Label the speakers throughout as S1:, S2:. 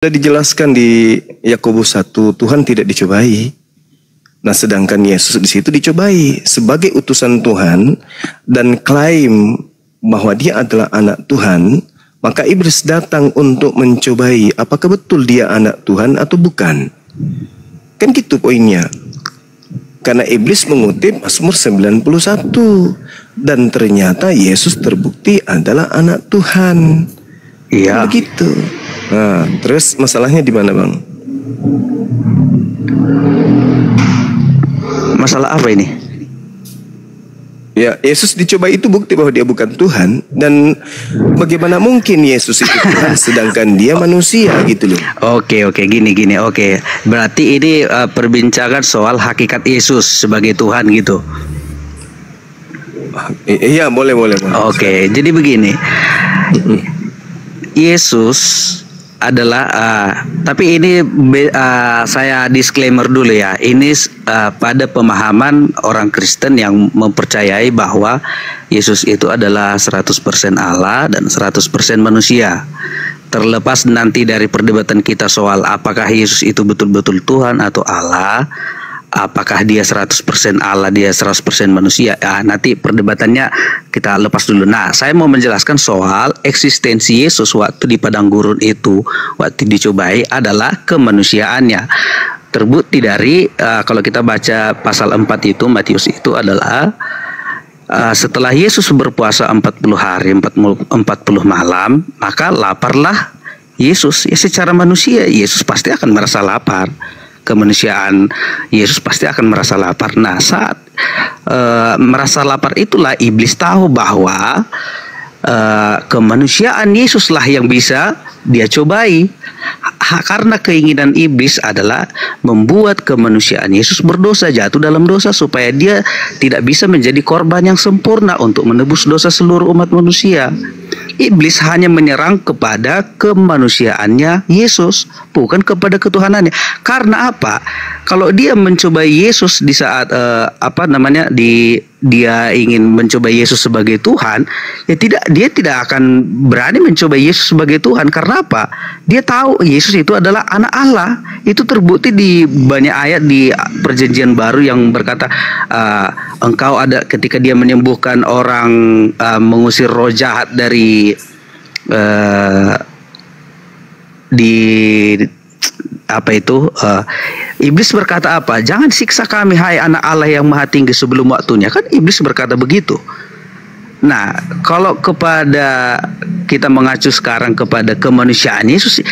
S1: Sudah dijelaskan di Yakobus 1, Tuhan tidak dicobai. Nah, sedangkan Yesus di situ dicobai sebagai utusan Tuhan dan klaim bahwa dia adalah anak Tuhan, maka iblis datang untuk mencobai apakah betul dia anak Tuhan atau bukan. Kan gitu poinnya. Karena iblis mengutip Mazmur 91 dan ternyata Yesus terbukti adalah anak Tuhan.
S2: Iya.
S1: Begitu. Nah, terus masalahnya di mana, Bang?
S2: Masalah apa ini?
S1: Ya, Yesus dicoba itu bukti bahwa dia bukan Tuhan. Dan bagaimana mungkin Yesus itu Tuhan sedangkan dia manusia gitu loh.
S2: Oke, gini. Oke, berarti ini perbincangan soal hakikat Yesus sebagai Tuhan gitu.
S1: Iya, boleh.
S2: Oke, jadi begini. Yesus adalah tapi ini saya disclaimer dulu ya. Ini pada pemahaman orang Kristen yang mempercayai bahwa Yesus itu adalah 100% Allah dan 100% manusia. Terlepas nanti dari perdebatan kita soal apakah Yesus itu betul-betul Tuhan atau Allah, apakah dia 100% Allah, dia 100% manusia, nanti perdebatannya kita lepas dulu. Nah, saya mau menjelaskan soal eksistensi Yesus waktu di padang gurun itu, waktu dicobai adalah kemanusiaannya. Terbukti dari kalau kita baca pasal 4 itu, Matius itu adalah setelah Yesus berpuasa 40 hari 40 malam, maka laparlah Yesus. Ya, secara manusia Yesus pasti akan merasa lapar. Kemanusiaan Yesus pasti akan merasa lapar. Nah, saat merasa lapar itulah iblis tahu bahwa kemanusiaan Yesuslah yang bisa dia cobai. Karena keinginan iblis adalah membuat kemanusiaan Yesus berdosa, jatuh dalam dosa, supaya dia tidak bisa menjadi korban yang sempurna untuk menebus dosa seluruh umat manusia. Iblis hanya menyerang kepada kemanusiaannya Yesus, bukan kepada ketuhanannya. Karena apa? Kalau dia mencoba Yesus di saat dia ingin mencoba Yesus sebagai Tuhan, ya dia tidak akan berani mencoba Yesus sebagai Tuhan. Karena apa? Dia tahu Yesus itu adalah anak Allah. Itu terbukti di banyak ayat di Perjanjian Baru yang berkata engkau ada ketika dia menyembuhkan orang, mengusir roh jahat dari iblis berkata apa? Jangan siksa kami hai anak Allah yang maha tinggi sebelum waktunya. Kan iblis berkata begitu. Nah, kalau kepada kita mengacu sekarang kepada kemanusiaan Yesus,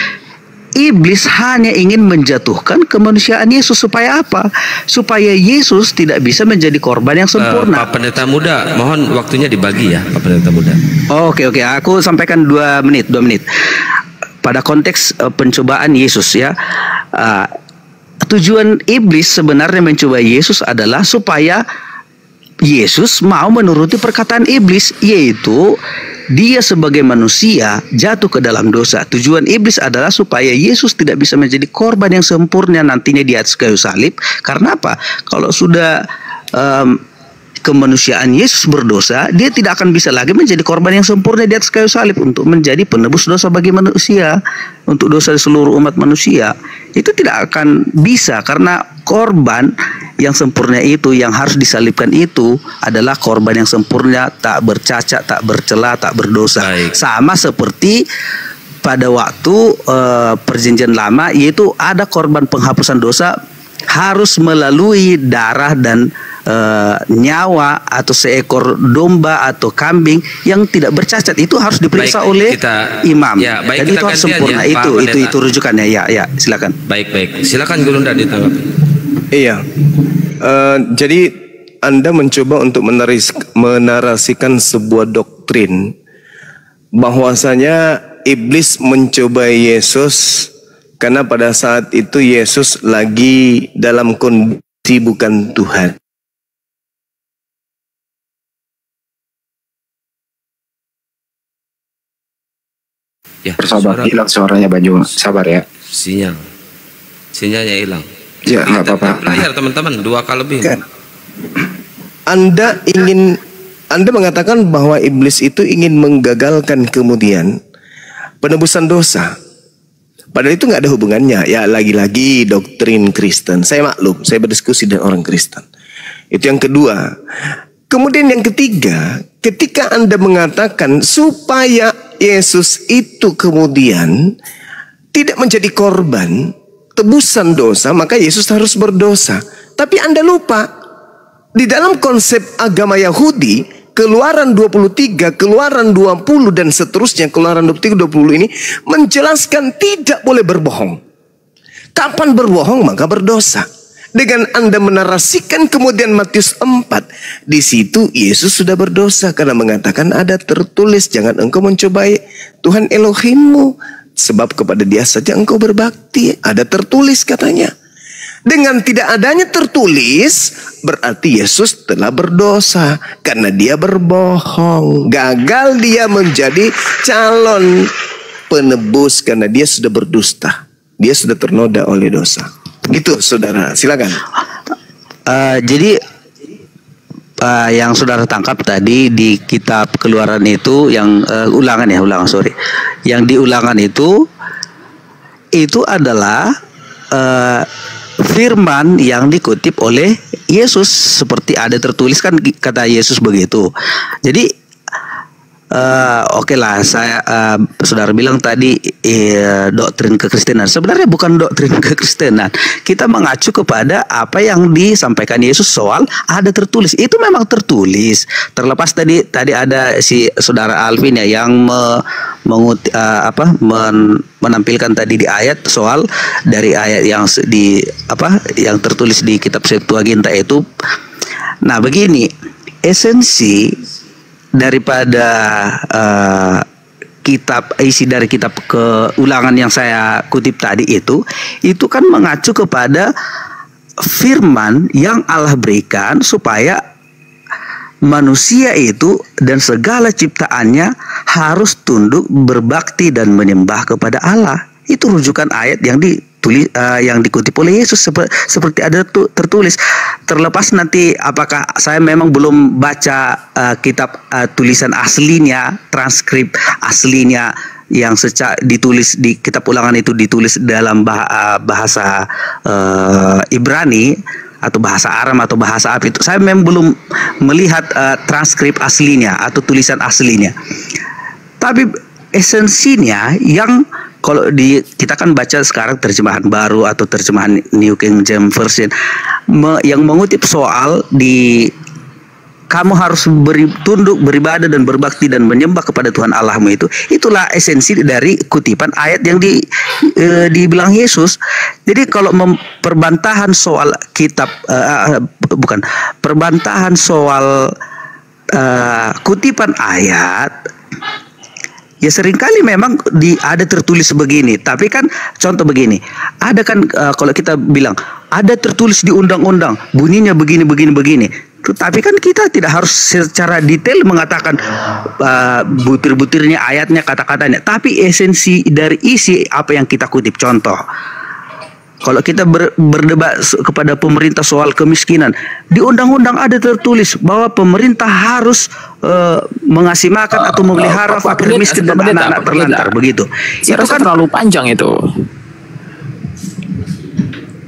S2: iblis hanya ingin menjatuhkan kemanusiaan Yesus supaya apa? Supaya Yesus tidak bisa menjadi korban yang sempurna.
S3: Pak Pendeta Muda, mohon waktunya dibagi ya, Pak Pendeta Muda.
S2: Oke, aku sampaikan 2 menit. Pada konteks pencobaan Yesus ya, tujuan iblis sebenarnya mencoba Yesus adalah supaya Yesus mau menuruti perkataan iblis, yaitu dia sebagai manusia jatuh ke dalam dosa. Tujuan iblis adalah supaya Yesus tidak bisa menjadi korban yang sempurna nantinya di atas kayu salib. Karena apa? Kalau sudah kemanusiaan Yesus berdosa, dia tidak akan bisa lagi menjadi korban yang sempurna di atas kayu salib untuk menjadi penebus dosa bagi manusia, untuk dosa seluruh umat manusia. Itu tidak akan bisa karena korban yang sempurna itu, yang harus disalibkan itu adalah korban yang sempurna, tak bercacat, tak bercela, tak berdosa.
S3: Baik.
S2: Sama seperti pada waktu Perjanjian Lama, yaitu ada korban penghapusan dosa harus melalui darah dan nyawa atau seekor domba atau kambing yang tidak bercacat. Itu harus diperiksa oleh imam.
S3: Ya, baik,
S2: dan itu harus sempurna.
S3: Ya,
S2: itu rujukannya. Ya, silakan.
S3: Baik. Silakan Gulunda ditanggapi.
S1: Iya. Jadi Anda mencoba untuk menarasikan sebuah doktrin bahwasanya iblis mencoba Yesus karena pada saat itu Yesus lagi dalam kondisi bukan Tuhan.
S3: Ya,
S4: Sabar, hilang suaranya Banyu. Sabar ya.
S3: Sinyalnya hilang.
S4: Ya, nggak apa-apa.
S3: Layar teman-teman 2K lebih.
S1: Kan? Anda mengatakan bahwa iblis itu ingin menggagalkan kemudian penebusan dosa. Padahal itu nggak ada hubungannya. Ya lagi-lagi doktrin Kristen. Saya maklum, saya berdiskusi dengan orang Kristen. Itu yang kedua. Kemudian yang ketiga, ketika Anda mengatakan supaya Yesus itu kemudian tidak menjadi korban tebusan dosa, maka Yesus harus berdosa. Tapi Anda lupa, di dalam konsep agama Yahudi, Keluaran 23, Keluaran 20 dan seterusnya, Keluaran 23, 20 ini menjelaskan tidak boleh berbohong. Kapan berbohong maka berdosa. Dengan Anda menarasikan kemudian Matius 4, di situ Yesus sudah berdosa karena mengatakan ada tertulis, jangan engkau mencobai Tuhan Elohimmu, sebab kepada Dia saja engkau berbakti. Ada tertulis katanya. Dengan tidak adanya tertulis, berarti Yesus telah berdosa karena Dia berbohong. Gagal Dia menjadi calon penebus karena Dia sudah berdusta. Dia sudah ternoda oleh dosa. Gitu, saudara. Silakan.
S2: Jadi yang saudara tangkap tadi di kitab Keluaran itu yang ulangan, sorry. Yang di ulangan itu adalah firman yang dikutip oleh Yesus, seperti ada tertulis kan kata Yesus begitu. Jadi oke lah, saya saudara bilang tadi doktrin kekristenan. Sebenarnya bukan doktrin kekristenan. Kita mengacu kepada apa yang disampaikan Yesus soal ada tertulis. Itu memang tertulis. Terlepas tadi ada si saudara Alvin ya yang menampilkan tadi di ayat soal dari ayat yang yang tertulis di kitab Septuaginta itu. Nah, begini, esensi daripada isi dari kitab Keulangan yang saya kutip tadi itu kan mengacu kepada firman yang Allah berikan supaya manusia itu dan segala ciptaannya harus tunduk, berbakti dan menyembah kepada Allah. Itu rujukan ayat yang ditulis yang dikutip oleh Yesus seperti ada tertulis. Terlepas nanti apakah saya memang belum baca kitab tulisan aslinya, transkrip aslinya yang ditulis di kitab Ulangan itu ditulis dalam bahasa Ibrani atau bahasa Aram atau bahasa apa itu. Saya memang belum melihat transkrip aslinya atau tulisan aslinya. Tapi esensinya yang kalau kita kan baca sekarang terjemahan baru atau terjemahan New King James Version yang mengutip soal kamu harus tunduk, beribadah dan berbakti dan menyembah kepada Tuhan Allahmu itulah esensi dari kutipan ayat yang dibilang Yesus. Jadi kalau perbantahan soal kitab perbantahan soal kutipan ayat, ya seringkali memang ada tertulis begini, tapi kan contoh begini, ada kan kalau kita bilang ada tertulis di undang-undang bunyinya begini, tapi kan kita tidak harus secara detail mengatakan butir-butirnya ayatnya, kata-katanya, tapi esensi dari isi apa yang kita kutip. Contoh, kalau kita berdebat kepada pemerintah soal kemiskinan, di undang-undang ada tertulis bahwa pemerintah harus mengasih makan atau memelihara fakir miskin dan anak-anak terlantar, begitu.
S5: Itu kan terlalu panjang itu.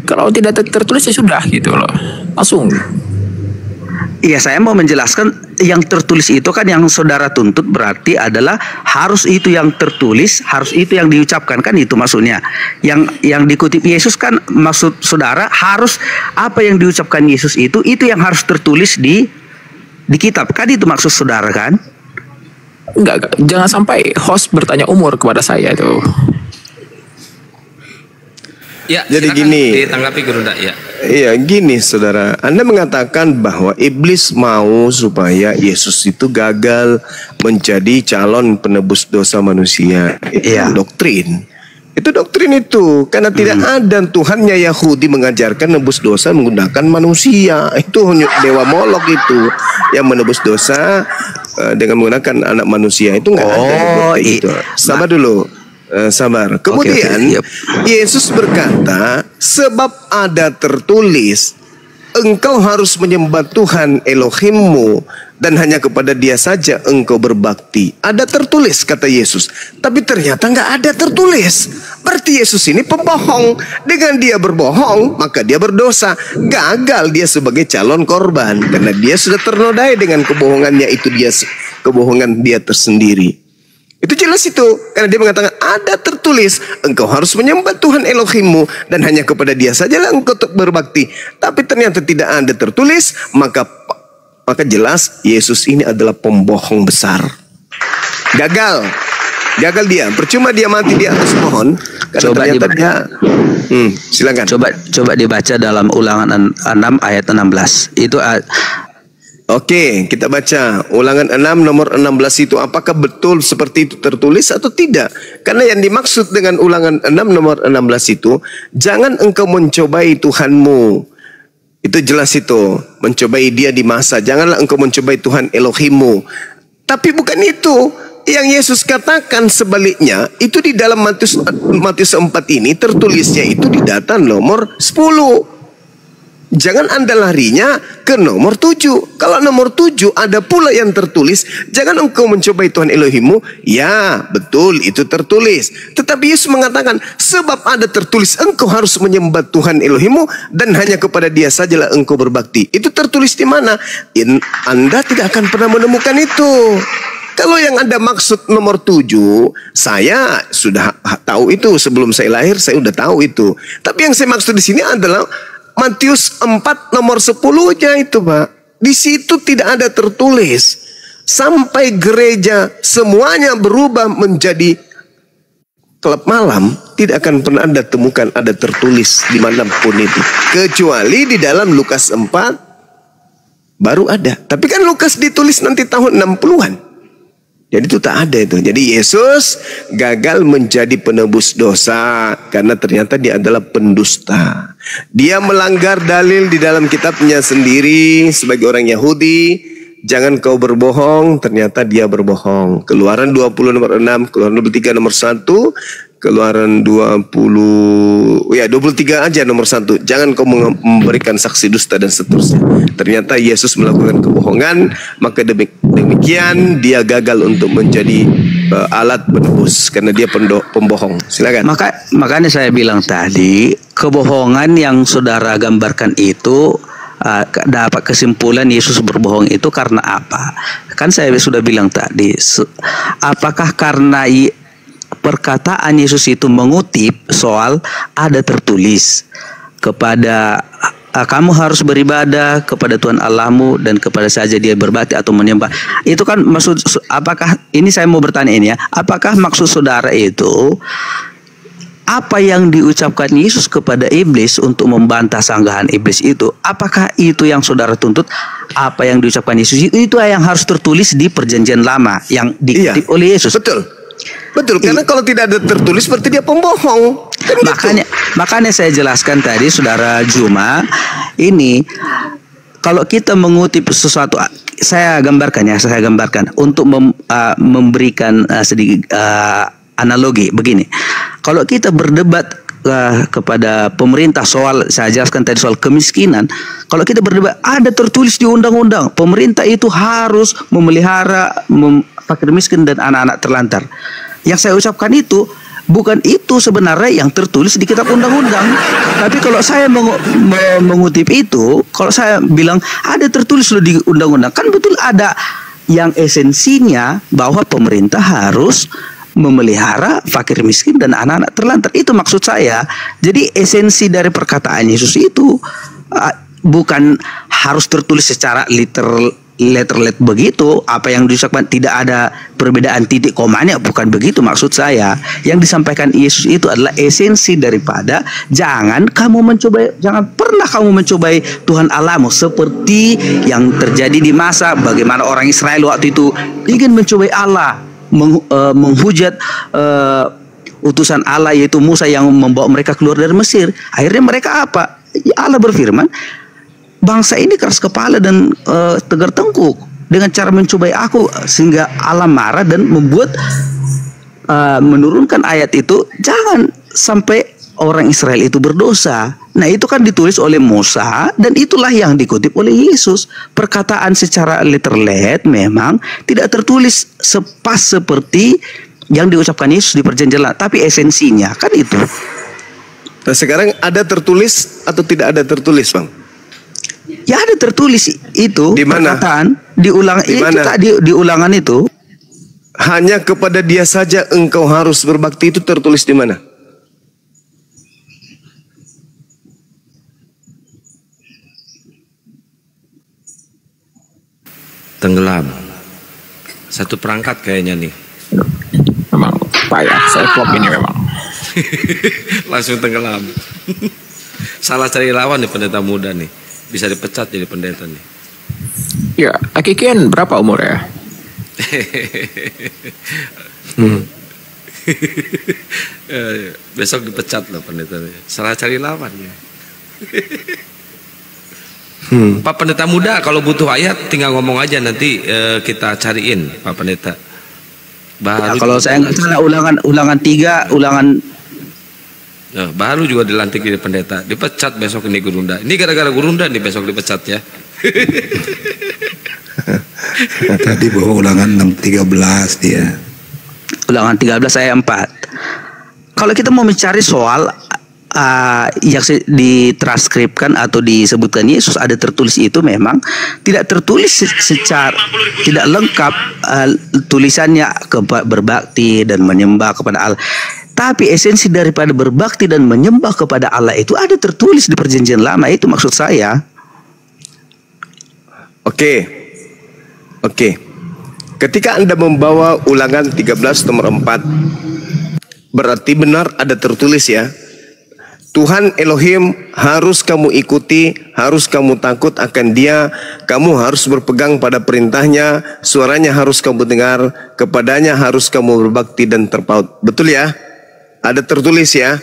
S5: Kalau tidak tertulis ya sudah gitu loh, langsung.
S2: Iya, saya mau menjelaskan yang tertulis itu kan yang saudara tuntut berarti adalah harus itu yang tertulis, harus itu yang diucapkan, kan itu maksudnya. Yang dikutip Yesus kan maksud saudara harus apa yang diucapkan Yesus itu yang harus tertulis di kitab, kan itu maksud saudara kan?
S5: Enggak, jangan sampai host bertanya umur kepada saya tuh.
S3: Ya,
S1: jadi gini,
S3: ditanggapi Guru Nda, ya.
S1: Iya, gini saudara, Anda mengatakan bahwa iblis mau supaya Yesus itu gagal menjadi calon penebus dosa manusia. Itu doktrin. Itu doktrin itu, karena tidak ada Tuhannya Yahudi mengajarkan nebus dosa menggunakan manusia. Itu Dewa Molok itu yang menebus dosa dengan menggunakan anak manusia. Itu nggak ada. Gitu. Sabar dulu. Sabar. Kemudian Yesus berkata, sebab ada tertulis, engkau harus menyembah Tuhan Elohimmu dan hanya kepada Dia saja engkau berbakti. Ada tertulis, kata Yesus. Tapi ternyata nggak ada tertulis. Berarti Yesus ini pembohong. Dengan Dia berbohong, maka Dia berdosa. Gagal Dia sebagai calon korban, karena Dia sudah ternodai dengan kebohongannya itu, kebohongan Dia tersendiri. Itu jelas itu, karena Dia mengatakan ada tertulis, engkau harus menyembah Tuhan Elohimmu dan hanya kepada Dia sajalah engkau berbakti. Tapi ternyata tidak ada tertulis, maka jelas Yesus ini adalah pembohong besar. Gagal Dia. Percuma Dia mati di atas pohon, karena
S2: Coba
S1: ternyata
S2: dibaca.
S1: Dia silakan.
S2: Coba dibaca dalam Ulangan 6 ayat 16. Itu
S1: Oke, kita baca Ulangan 6 nomor 16 itu. Apakah betul seperti itu tertulis atau tidak? Karena yang dimaksud dengan Ulangan 6 nomor 16 itu, jangan engkau mencobai Tuhanmu. Itu jelas itu, mencobai Dia di masa. Janganlah engkau mencobai Tuhan Elohimmu. Tapi bukan itu yang Yesus katakan, sebaliknya. Itu di dalam Matius 4 ini tertulisnya itu di data nomor 10. Jangan Anda larinya ke nomor 7. Kalau nomor 7 ada pula yang tertulis, jangan engkau mencobai Tuhan Elohimmu. Ya, betul, itu tertulis. Tetapi Yesus mengatakan, sebab ada tertulis, engkau harus menyembah Tuhan Elohimmu dan hanya kepada Dia sajalah engkau berbakti. Itu tertulis di mana? Anda tidak akan pernah menemukan itu. Kalau yang Anda maksud nomor 7, saya sudah tahu itu. Sebelum saya lahir, saya sudah tahu itu. Tapi yang saya maksud di sini adalah Matius 4 nomor 10-nya itu, Pak. Di situ tidak ada tertulis. Sampai gereja semuanya berubah menjadi klub malam, tidak akan pernah Anda temukan ada tertulis dimanapun itu. Kecuali di dalam Lukas 4 baru ada. Tapi kan Lukas ditulis nanti tahun 60-an. Jadi itu tak ada itu. Jadi Yesus gagal menjadi penebus dosa karena ternyata Dia adalah pendusta. Dia melanggar dalil di dalam kitabnya sendiri sebagai orang Yahudi. Jangan kau berbohong, ternyata dia berbohong. Keluaran 20 nomor 6, Keluaran 23 nomor 1, Keluaran 23 aja nomor 1. Jangan kau memberikan saksi dusta dan seterusnya. Ternyata Yesus melakukan kebohongan, maka demikian dia gagal untuk menjadi alat penebus karena dia pembohong. Silakan.
S2: Makanya saya bilang tadi, kebohongan yang saudara gambarkan itu dapat kesimpulan Yesus berbohong itu karena apa? Kan saya sudah bilang tadi, apakah karena perkataan Yesus itu mengutip soal ada tertulis kepada kamu harus beribadah kepada Tuhan Allahmu dan kepada saja Dia berbakti atau menyembah. Itu kan maksud, apakah ini saya mau bertanya ini ya, apakah maksud saudara itu apa yang diucapkan Yesus kepada iblis untuk membantah sanggahan iblis itu, apakah itu yang saudara tuntut? Apa yang diucapkan Yesus itu yang harus tertulis di Perjanjian Lama yang dikutip oleh Yesus.
S1: Betul, karena kalau tidak ada tertulis berarti dia pembohong. Kan
S2: makanya saya jelaskan tadi, saudara Juma, ini kalau kita mengutip sesuatu, saya gambarkan untuk memberikan sedikit analogi begini. Kalau kita berdebat kepada pemerintah soal, saya jelaskan tadi soal kemiskinan. Kalau kita berdebat, ada tertulis di undang-undang, pemerintah itu harus memelihara fakir miskin dan anak-anak terlantar. Yang saya ucapkan itu bukan itu sebenarnya yang tertulis di kitab undang-undang. Tapi kalau saya mengutip itu, kalau saya bilang ada tertulis loh di undang-undang, kan betul ada yang esensinya bahwa pemerintah harus memelihara fakir miskin dan anak-anak terlantar. Itu maksud saya. Jadi esensi dari perkataan Yesus itu bukan harus tertulis secara letter begitu. Apa yang diucapkan tidak ada perbedaan titik komanya, bukan begitu maksud saya. Yang disampaikan Yesus itu adalah esensi daripada jangan pernah kamu mencobai Tuhan Allahmu, seperti yang terjadi di masa bagaimana orang Israel waktu itu ingin mencobai Allah, menghujat utusan Allah yaitu Musa yang membawa mereka keluar dari Mesir. Akhirnya mereka apa? Allah berfirman, bangsa ini keras kepala dan tegar tengkuk dengan cara mencobai aku, sehingga Allah marah dan menurunkan ayat itu. Jangan sampai orang Israel itu berdosa. Nah, itu kan ditulis oleh Musa dan itulah yang dikutip oleh Yesus. Perkataan secara literal memang tidak tertulis pas seperti yang diucapkan Yesus di Perjanjian Lama, tapi esensinya kan itu.
S1: Nah, sekarang ada tertulis atau tidak ada tertulis, Bang?
S2: Ya ada tertulis itu.
S1: Di mana?
S2: Perkataan di ulangan itu.
S1: Hanya kepada dia saja engkau harus berbakti, itu tertulis di mana?
S3: Tenggelam. Satu perangkat kayaknya nih.
S5: Memang payah saya klop ini memang.
S3: Langsung tenggelam. Salah cari lawan nih pendeta muda nih. Bisa dipecat jadi pendeta nih.
S5: Ya, Akikian berapa umurnya?
S3: Besok dipecat loh pendetanya. Salah cari lawan ya. Pak pendeta muda, kalau butuh ayat tinggal ngomong aja, nanti kita cariin Pak pendeta.
S2: Nah, kalau saya nggak salah ulangan 3,
S3: baru juga dilantik jadi pendeta, dipecat besok ini Gurunda. Ini gara-gara Gurunda nih besok dipecat ya.
S6: Tadi bawa ulangan 13 dia.
S2: Ulangan 13 ayat 4. Kalau kita mau mencari soal yang ditranskripkan atau disebutkan Yesus ada tertulis, itu memang tidak tertulis secara tidak lengkap tulisannya berbakti dan menyembah kepada Allah. Tapi esensi daripada berbakti dan menyembah kepada Allah itu ada tertulis di Perjanjian Lama, itu maksud saya.
S1: Oke. Ketika Anda membawa ulangan 13 nomor 4, berarti benar ada tertulis ya. Tuhan Elohim harus kamu ikuti, harus kamu takut akan Dia, kamu harus berpegang pada perintahnya, suaranya harus kamu dengar, kepadanya harus kamu berbakti dan terpaut. Betul ya? Ada tertulis ya.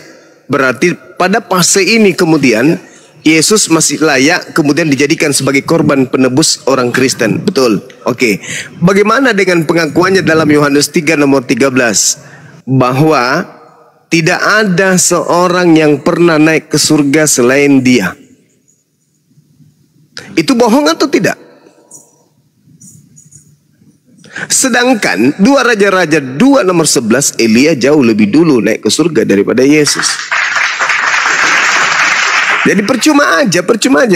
S1: Berarti pada fase ini kemudian Yesus masih layak kemudian dijadikan sebagai korban penebus orang Kristen. Betul. Oke. Bagaimana dengan pengakuannya dalam Yohanes 3 nomor 13 bahwa tidak ada seorang yang pernah naik ke surga selain Dia? Itu bohong atau tidak? Sedangkan 2 Raja-Raja 2 nomor 11, Elia jauh lebih dulu naik ke surga daripada Yesus. Jadi percuma aja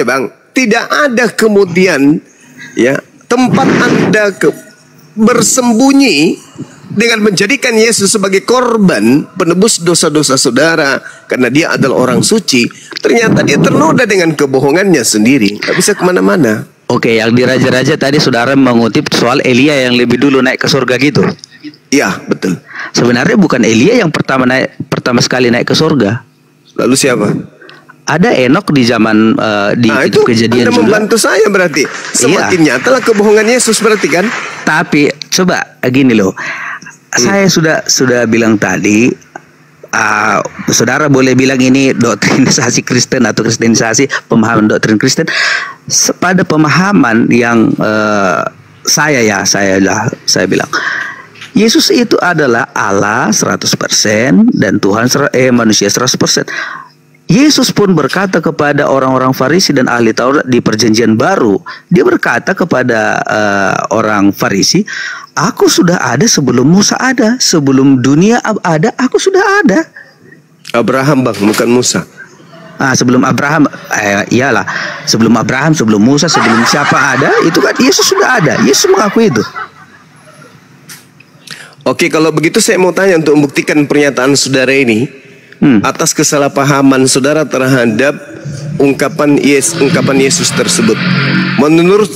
S1: Bang. Tidak ada kemudian ya tempat Anda bersembunyi dengan menjadikan Yesus sebagai korban penebus dosa-dosa saudara karena Dia adalah orang suci. Ternyata dia ternoda dengan kebohongannya sendiri, tak bisa kemana-mana.
S2: Oke, yang di Raja-Raja tadi saudara mengutip soal Elia yang lebih dulu naik ke surga gitu.
S1: Iya, betul.
S2: Sebenarnya bukan Elia yang pertama sekali naik ke surga.
S1: Lalu siapa?
S2: Ada Enok di zaman di
S1: itu
S2: Kejadian
S1: Anda
S2: juga.
S1: membantu saya berarti. Semakin nyatalah kebohongan Yesus berarti kan?
S2: Tapi coba gini loh. Saya sudah bilang tadi, saudara boleh bilang ini doktrinisasi Kristen atau kristenisasi, pemahaman doktrin Kristen. Pada pemahaman yang saya bilang Yesus itu adalah Allah 100% dan Tuhan manusia 100%. Yesus pun berkata kepada orang-orang Farisi dan ahli Taurat di Perjanjian Baru. Dia berkata kepada orang Farisi, aku sudah ada sebelum Musa ada, sebelum dunia ada, aku sudah ada.
S1: Abraham Bang, bukan Musa.
S2: Sebelum Abraham, iyalah, sebelum Abraham, sebelum Musa, sebelum siapa ada, itu kan Yesus sudah ada. Yesus mengakui itu.
S1: Oke, kalau begitu saya mau tanya untuk membuktikan pernyataan saudara ini. Atas kesalahpahaman saudara terhadap ungkapan Yesus tersebut.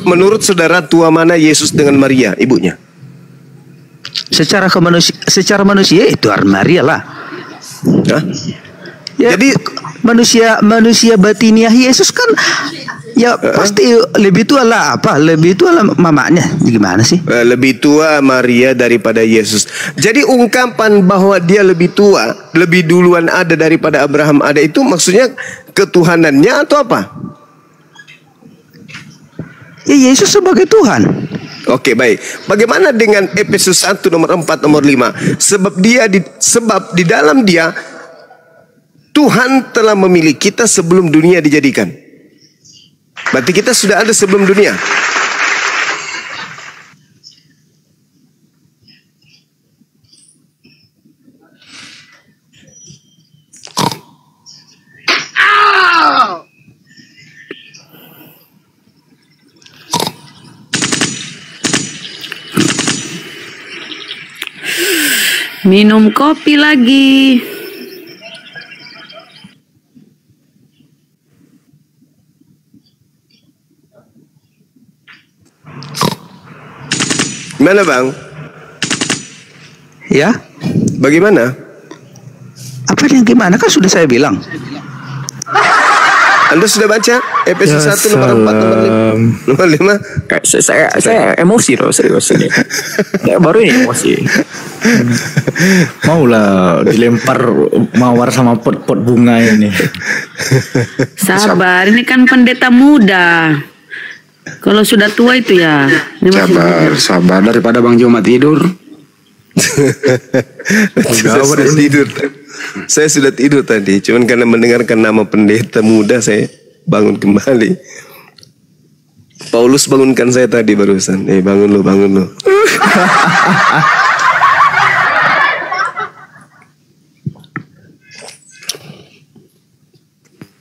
S1: Menurut saudara tua mana Yesus dengan Maria, ibunya?
S2: Secara manusia itu Maria lah. Ya, jadi manusia batiniah Yesus kan ya pasti lebih tua lah mamanya. Gimana sih?
S1: Lebih tua Maria daripada Yesus. Jadi ungkapan bahwa dia lebih tua, lebih duluan ada daripada Abraham ada, itu maksudnya ketuhanannya atau apa?
S2: Ya, Yesus sebagai Tuhan.
S1: Oke, baik. Bagaimana dengan Efesus 1 nomor 4 nomor 5? Sebab di dalam Dia Tuhan telah memilih kita sebelum dunia dijadikan. Berarti kita sudah ada sebelum dunia.
S7: Minum kopi lagi.
S1: Gimana Bang?
S2: Ya,
S1: Bagaimana?
S2: apa yang gimana kan sudah saya bilang.
S1: Anda sudah baca Efesus 1 nomor 4 nomor 5?
S5: Kayak saya emosi loh, serius ini. Ya, baru ini emosi.
S8: Maulah dilempar mawar sama pot-pot bunga ini.
S7: Sabar, ini kan pendeta muda. Kalau sudah tua itu ya. Ini masih muda.
S4: Sabar daripada Bang Juma tidur.
S1: Saya sudah tidur. Saya sudah tidur tadi. Cuman karena mendengarkan nama pendeta muda saya bangun kembali. Paulus bangunkan saya tadi barusan. Bangun lo, bangun lo.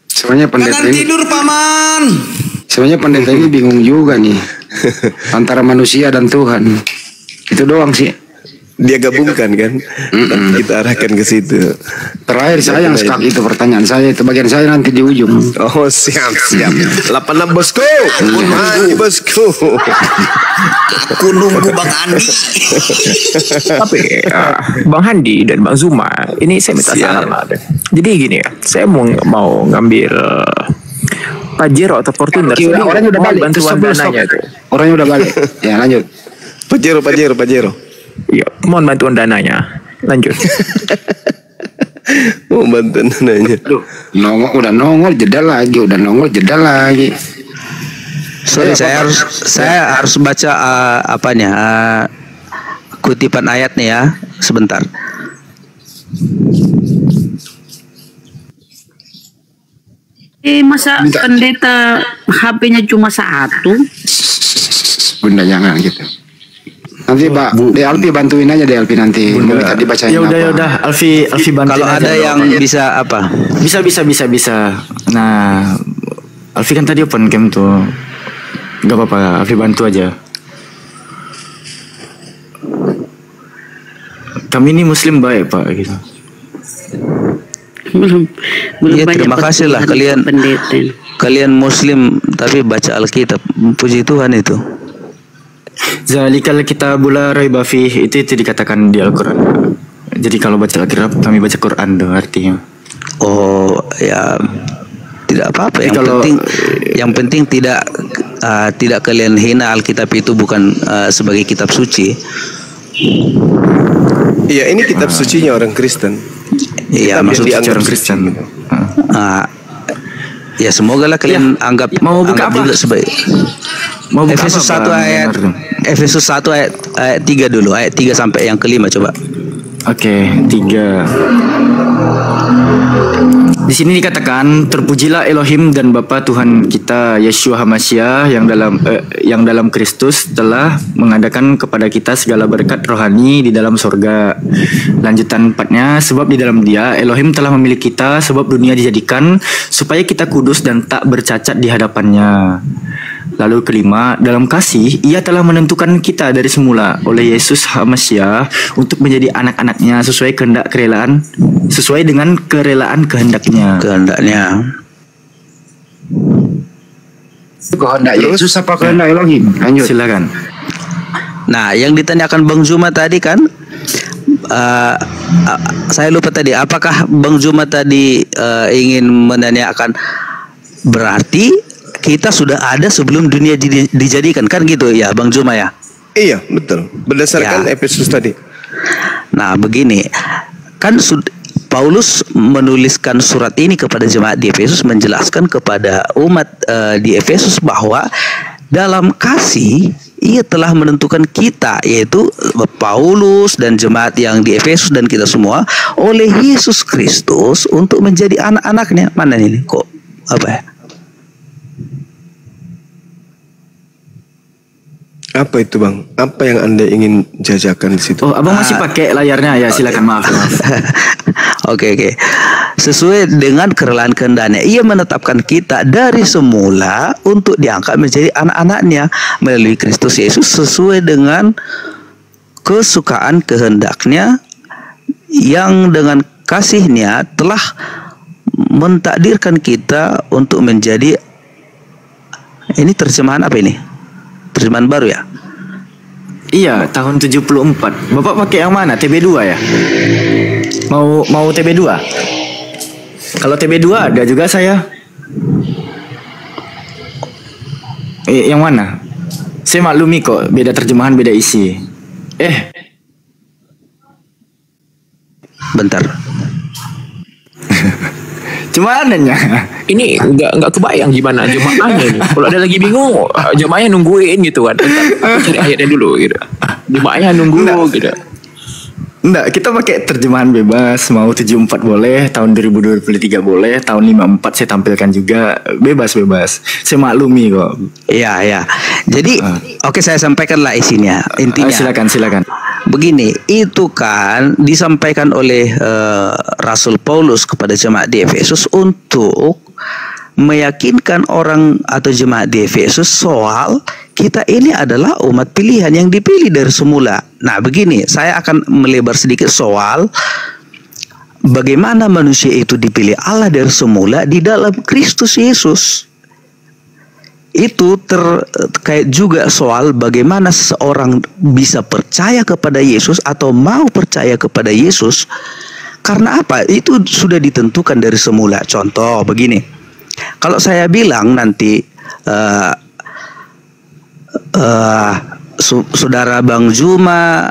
S4: Sebenarnya pendeta ini
S3: tidur paman.
S4: sebenarnya pendeta ini bingung juga nih antara manusia dan Tuhan. Itu doang sih.
S1: Dia gabungkan kan. Kita arahkan ke situ.
S4: Terakhir saya yang stuck itu pertanyaan saya itu bagian saya nanti di ujung.
S1: Oh siap. 86 bosku. Maju bosku.
S3: Aku nunggu Bang Andi.
S5: Tapi Bang Handi dan Bang Zuma, ini saya minta saran lah. Jadi gini ya, saya mau ngambil Pajero atau Fortuner.
S4: Orangnya udah balik.
S5: Bantuan dananya itu.
S4: Orangnya udah balik. Ya lanjut.
S1: Pajero.
S5: Iya, mohon bantuan dananya. Lanjut.
S1: Oh bantuan dananya.
S4: Udah nongol jeda lagi.
S2: Sorry, saya harus baca kutipan ayatnya ya, sebentar.
S7: Masa pendeta HP-nya cuma satu?
S4: Bunda jangan gitu. Nanti Pak, Alfi bantuin aja Alfi nanti. Minta dibacain
S8: Ya
S4: apa.
S8: udah, Alfi bantuin.
S2: Kalau
S8: aja
S2: ada
S8: dong.
S2: yang bisa apa?
S8: Bisa. Nah, Alfi kan tadi open cam tuh. Gak apa-apa, Alfi bantu aja. Kami ini Muslim baik Pak gitu.
S7: Belum
S2: Iya,
S7: banyak
S2: terima kasih lah
S7: pertumbuhan
S2: kalian.
S7: pendeta.
S2: Kalian Muslim tapi baca Alkitab. Puji Tuhan itu.
S8: Zalikal kitabul la raiba fihi, itu dikatakan di Al-Qur'an. Jadi kalau baca Alkitab kami baca Quran tuh artinya.
S2: Oh ya, tidak apa-apa. Yang penting tidak kalian hina Alkitab itu bukan sebagai kitab suci.
S1: Iya, ini kitab sucinya orang Kristen.
S2: Iya,
S1: Kitab
S2: maksud
S1: yang dianggap
S8: orang
S1: suci.
S8: Kristen.
S2: Ya semoga lah kalian anggap
S8: buka apa?
S2: juga sebagai
S8: Mau buka
S2: Efesus
S8: apa,
S2: 1
S8: Bang?
S2: ayat Efesus 1 ayat 3 dulu, ayat 3 sampai yang kelima coba.
S8: Oke, 3. Di sini dikatakan, terpujilah Elohim dan Bapa Tuhan kita Yeshua HaMashiach yang dalam Kristus telah mengadakan kepada kita segala berkat rohani di dalam sorga. Lanjutan 4-nya, sebab di dalam Dia Elohim telah memilih kita sebab dunia dijadikan supaya kita kudus dan tak bercacat di hadapannya. Lalu kelima, dalam kasih Ia telah menentukan kita dari semula oleh Yesus HaMashiach untuk menjadi anak-anaknya sesuai dengan kerelaan kehendaknya.
S4: Kehendak Yesus apa kehendak Elohim? Lanjut.
S8: Silakan.
S2: Nah, yang ditanyakan Bang Zuma tadi kan, saya lupa tadi. Apakah Bang Zuma tadi ingin menanyakan berarti kita sudah ada sebelum dunia dijadikan, kan gitu ya Bang Zuma ya?
S1: Iya, betul. Berdasarkan
S2: Ya.
S1: Efesus tadi.
S2: Nah, begini kan Paulus menuliskan surat ini kepada jemaat di Efesus, menjelaskan kepada umat di Efesus bahwa dalam kasih Ia telah menentukan kita, yaitu Paulus dan jemaat yang di Efesus dan kita semua, oleh Yesus Kristus untuk menjadi anak-anaknya. Mana ini? Kok apa ya?
S1: Apa itu bang? Apa yang Anda ingin jajakan di situ?
S8: Oh, abang masih pakai layarnya ya? Silakan, maaf.
S2: Oke. Sesuai dengan kerelaan kehendaknya, Ia menetapkan kita dari semula untuk diangkat menjadi anak-anaknya melalui Kristus Yesus sesuai dengan kesukaan kehendaknya yang dengan kasih-Nya telah mentakdirkan kita untuk menjadi. Ini terjemahan apa ini? Terjemahan baru ya?
S8: Iya, tahun 74. Bapak pakai yang mana? TB2 ya? Mau TB2? Kalau TB2 ada juga saya. Yang mana? Saya maklumi kok, beda terjemahan, beda isi.
S2: Bentar.
S8: Cuma anehnya
S5: Ini nggak kebayang gimana jemaahnya nih. Kalau ada lagi bingung, jemaahnya nungguin gitu kan. Bentar, cari ayatnya dulu gitu. Jemaahnya nunggu gitu.
S8: Enggak, kita pakai terjemahan bebas. Mau 74 boleh, tahun 2023 boleh, tahun 54 saya tampilkan juga. Bebas. Saya maklumi kok.
S2: Iya. Jadi oke, saya sampaikanlah isinya. Intinya.
S8: Silakan.
S2: Begini, itu kan disampaikan oleh Rasul Paulus kepada jemaat di Efesus untuk meyakinkan orang atau jemaat di Efesus soal kita ini adalah umat pilihan yang dipilih dari semula. Nah, begini, saya akan melebar sedikit soal bagaimana manusia itu dipilih Allah dari semula di dalam Kristus Yesus. Itu terkait juga soal bagaimana seseorang bisa percaya kepada Yesus atau mau percaya kepada Yesus. Karena apa? Itu sudah ditentukan dari semula. Contoh begini, kalau saya bilang nanti saudara Bang Juma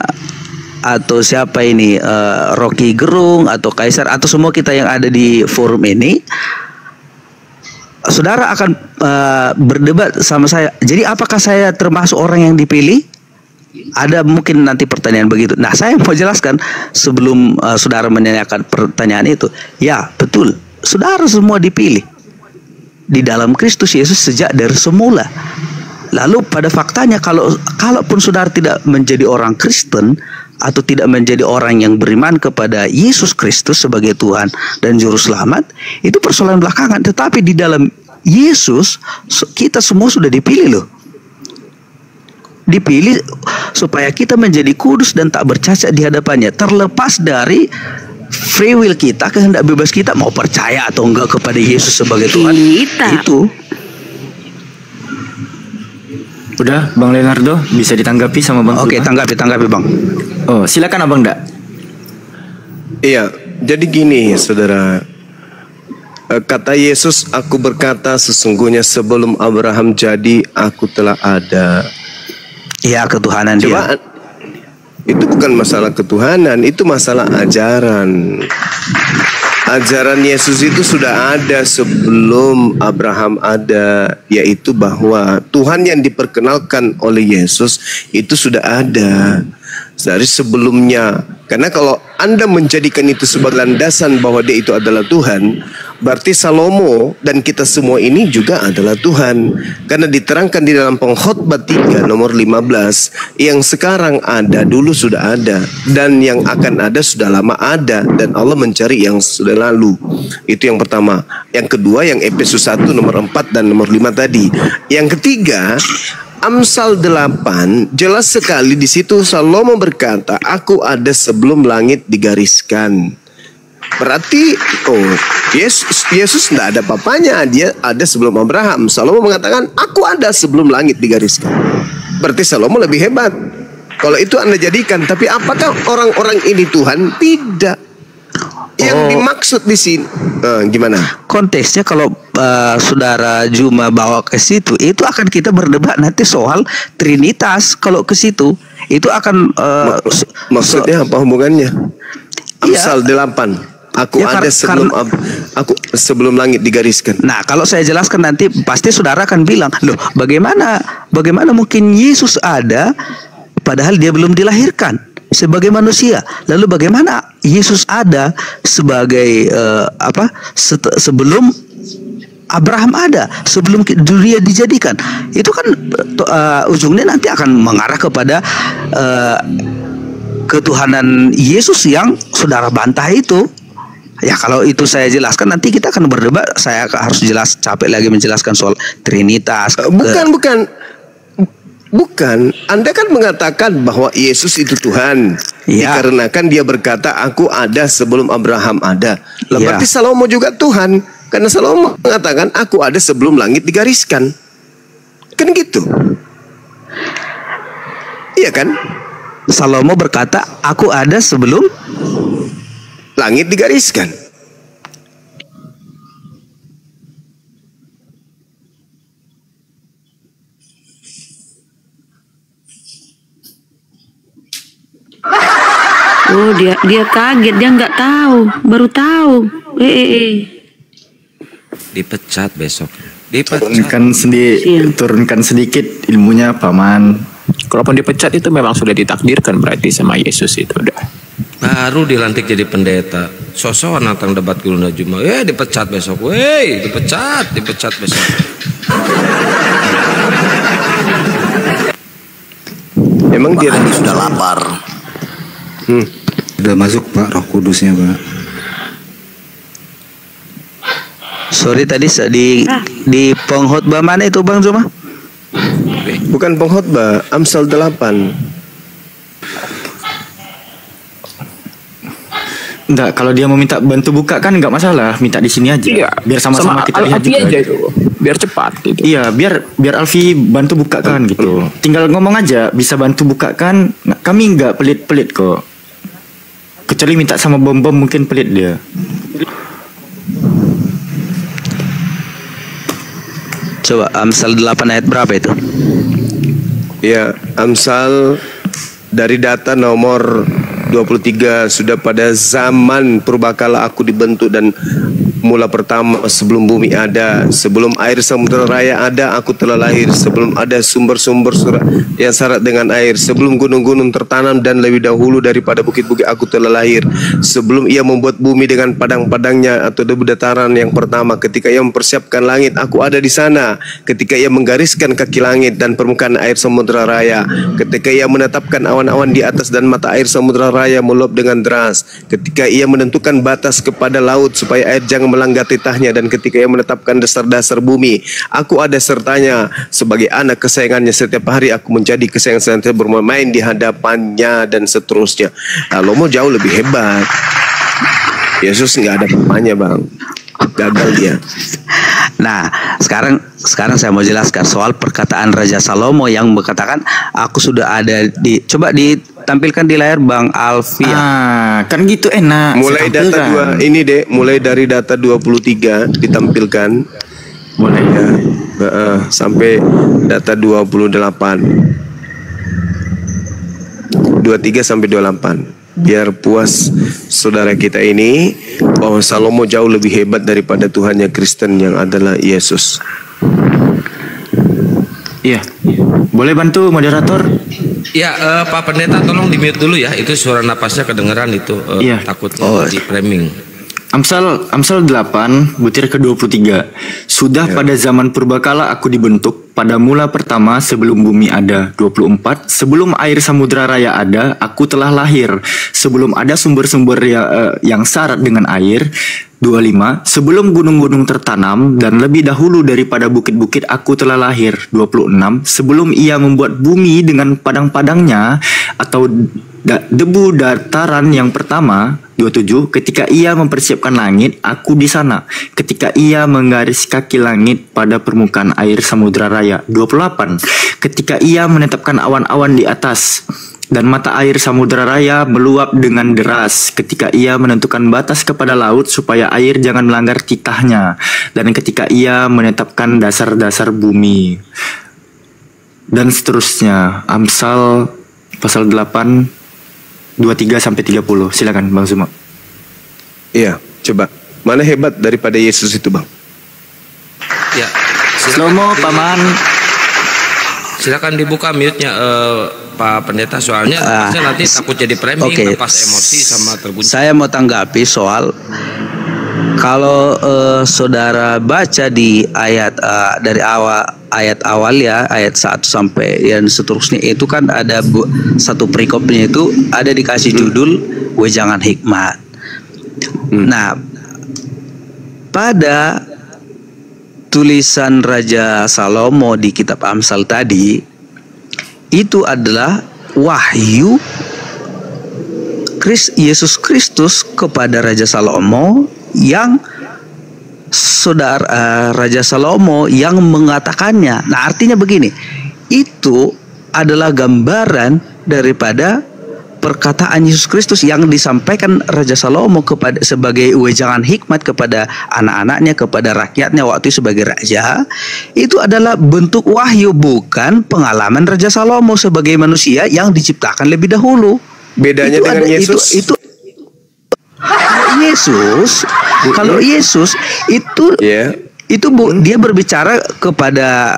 S2: atau siapa ini, Rocky Gerung atau Kaisar atau semua kita yang ada di forum ini, saudara akan berdebat sama saya. Jadi apakah saya termasuk orang yang dipilih? Ada mungkin nanti pertanyaan begitu. Nah, saya mau jelaskan sebelum saudara menanyakan pertanyaan itu. Ya, betul. Saudara semua dipilih di dalam Kristus Yesus sejak dari semula. Lalu pada faktanya kalaupun saudara tidak menjadi orang Kristen atau tidak menjadi orang yang beriman kepada Yesus Kristus sebagai Tuhan dan Juru Selamat, itu persoalan belakangan. Tetapi di dalam Yesus kita semua sudah dipilih loh. Dipilih supaya kita menjadi kudus dan tak bercacat di hadapannya, terlepas dari free will kita, kehendak bebas kita mau percaya atau enggak kepada Yesus sebagai Tuhan. Itu.
S8: Udah, Bang Leonardo bisa ditanggapi sama Bang.
S2: Oke, tanggapi Bang.
S8: Oh, silakan Abang Dak.
S1: Iya, jadi gini saudara. Kata Yesus, aku berkata sesungguhnya sebelum Abraham jadi, aku telah ada.
S2: Ya, ketuhanan
S1: Coba,
S2: dia.
S1: itu bukan masalah ketuhanan, itu masalah ajaran. Ajaran Yesus itu sudah ada sebelum Abraham ada, yaitu bahwa Tuhan yang diperkenalkan oleh Yesus itu sudah ada dari sebelumnya. Karena kalau Anda menjadikan itu sebagai landasan bahwa dia itu adalah Tuhan, berarti Salomo dan kita semua ini juga adalah Tuhan. Karena diterangkan di dalam Pengkhotbah 3 nomor 15, yang sekarang ada dulu sudah ada, dan yang akan ada sudah lama ada, dan Allah mencari yang sudah lalu. Itu yang pertama. Yang kedua yang Efesus 1 nomor 4 dan nomor 5 tadi. Yang ketiga, Amsal 8 jelas sekali di situ Salomo berkata, aku ada sebelum langit digariskan. Berarti Yesus tidak ada papanya, dia ada sebelum Abraham. Salomo mengatakan, aku ada sebelum langit digariskan. Berarti Salomo lebih hebat. Kalau itu Anda jadikan, tapi apakah orang-orang ini Tuhan? Tidak. Yang dimaksud di sini gimana?
S2: Konteksnya kalau saudara Juma bawa ke situ, itu akan kita berdebat nanti soal Trinitas. Kalau ke situ, itu akan
S1: maksudnya apa hubungannya? Amsal 8. Aku
S2: Ya,
S1: ada sebelum langit digariskan.
S2: Nah, kalau saya jelaskan nanti pasti saudara akan bilang, loh, bagaimana mungkin Yesus ada padahal dia belum dilahirkan sebagai manusia. Lalu bagaimana Yesus ada sebagai sebelum Abraham ada, sebelum dunia dijadikan. Itu kan ujungnya nanti akan mengarah kepada ketuhanan Yesus yang saudara bantah itu. Ya, kalau itu saya jelaskan nanti kita akan berdebat. Saya harus capek lagi menjelaskan soal Trinitas.
S1: Bukan. Anda kan mengatakan bahwa Yesus itu Tuhan.
S2: Ya.
S1: Dikarenakan dia berkata, aku ada sebelum Abraham ada. Lah,
S2: Ya.
S1: berarti Salomo juga Tuhan. Karena Salomo mengatakan, aku ada sebelum langit digariskan. Kan gitu. Iya kan?
S2: Salomo berkata, aku ada sebelum
S1: Langit digariskan.
S7: Oh, dia kaget, dia nggak tahu, baru tahu.
S3: Dipecat besok.
S8: Turunkan sedikit ilmunya paman.
S5: Kalaupun dipecat itu memang sudah ditakdirkan berarti sama Yesus itu udah.
S3: Baru dilantik jadi pendeta. Sosokan datang debat Guluna Juma. Dipecat besok. Dipecat besok.
S1: Emang dia
S9: sudah lapar.
S6: Udah masuk Pak Roh Kudusnya Pak.
S2: sorry tadi di pengkhotbah mana itu Bang Zuma?
S1: Bukan pengkhotbah, Amsal 8.
S8: Enggak, kalau dia mau minta bantu buka kan enggak masalah, minta di sini aja.
S5: Iya,
S8: biar sama-sama kita lihat juga.
S5: aja itu. Biar cepat gitu.
S8: Iya, biar Alfi bantu bukakan gitu. Tinggal ngomong aja, bisa bantu bukakan. Nah, kami enggak pelit-pelit kok. Kecuali minta sama bom-bom mungkin pelit dia.
S2: Coba Amsal 8 ayat berapa itu?
S1: Ya, Amsal dari data nomor 23, sudah pada zaman purbakala aku dibentuk dan mula pertama sebelum bumi ada, sebelum air samudera raya ada, aku telah lahir, sebelum ada sumber-sumber yang syarat dengan air, sebelum gunung-gunung tertanam dan lebih dahulu daripada bukit-bukit aku telah lahir, sebelum ia membuat bumi dengan padang-padangnya atau debu dataran yang pertama, ketika ia mempersiapkan langit aku ada di sana, ketika ia menggariskan kaki langit dan permukaan air samudera raya, ketika ia menetapkan awan-awan di atas dan mata air samudera raya meluap dengan deras, ketika ia menentukan batas kepada laut supaya air jangan melanggar titahnya, dan ketika ia menetapkan dasar-dasar bumi, aku ada sertanya sebagai anak kesayangannya, setiap hari aku menjadi kesayangan senantiasa bermain di hadapannya, dan seterusnya. Salomo jauh lebih hebat. Yesus nggak ada papanya Bang, gagal dia.
S2: Nah, sekarang saya mau jelaskan soal perkataan Raja Salomo yang berkatakan aku sudah ada di, coba ditampilkan di layar Bang Alfi.
S8: Kan gitu enak.
S1: Mulai data 2 ini deh, mulai dari data 23 ditampilkan. Mulai ya. Sampai data 28. 23 sampai 28. Biar puas saudara kita ini bahwa Salomo jauh lebih hebat daripada Tuhannya Kristen yang adalah Yesus.
S8: Iya. Boleh bantu moderator?
S3: Ya, Pak Pendeta tolong di mute dulu ya. Itu suara napasnya kedengeran itu.
S8: Iya.
S3: Takutnya di framing.
S8: Amsal 8 butir ke-23. Sudah pada zaman purbakala aku dibentuk, pada mula pertama sebelum bumi ada. 24. Sebelum air samudera raya ada, aku telah lahir. Sebelum ada sumber-sumber yang syarat dengan air. 25. Sebelum gunung-gunung tertanam dan lebih dahulu daripada bukit-bukit aku telah lahir. 26. Sebelum ia membuat bumi dengan padang-padangnya atau debu dataran yang pertama. 27. Ketika ia mempersiapkan langit, aku di sana. Ketika ia menggaris kaki langit pada permukaan air samudera raya. 28. Ketika ia menetapkan awan-awan di atas dan mata air samudera raya meluap dengan deras, ketika ia menentukan batas kepada laut supaya air jangan melanggar titahnya, dan ketika ia menetapkan dasar-dasar bumi, dan seterusnya. Amsal pasal 8 23 sampai 30. Silakan Bang Zuma.
S1: Iya. Coba, mana hebat daripada Yesus itu, Bang?
S3: Ya.
S8: Slomo paman.
S3: Silakan dibuka mute-nya Pak Pendeta, soalnya nanti takut jadi framing, lepas emosi sama terguncang.
S2: Saya mau tanggapi soal kalau saudara baca di ayat dari ayat awal ya, ayat 1 sampai yang seterusnya itu kan ada satu perikopnya itu ada dikasih judul wejangan hikmat. Nah, pada tulisan Raja Salomo di kitab Amsal tadi itu adalah wahyu Yesus Kristus kepada Raja Salomo yang Raja Salomo yang mengatakannya. Nah, artinya begini, itu adalah gambaran daripada perkataan Yesus Kristus yang disampaikan Raja Salomo kepada sebagai wejangan hikmat kepada anak-anaknya, kepada rakyatnya waktu sebagai raja. Itu adalah bentuk wahyu, bukan pengalaman Raja Salomo sebagai manusia yang diciptakan lebih dahulu.
S1: Bedanya
S2: itu
S1: dengan Yesus? Kalau Yesus itu dia berbicara kepada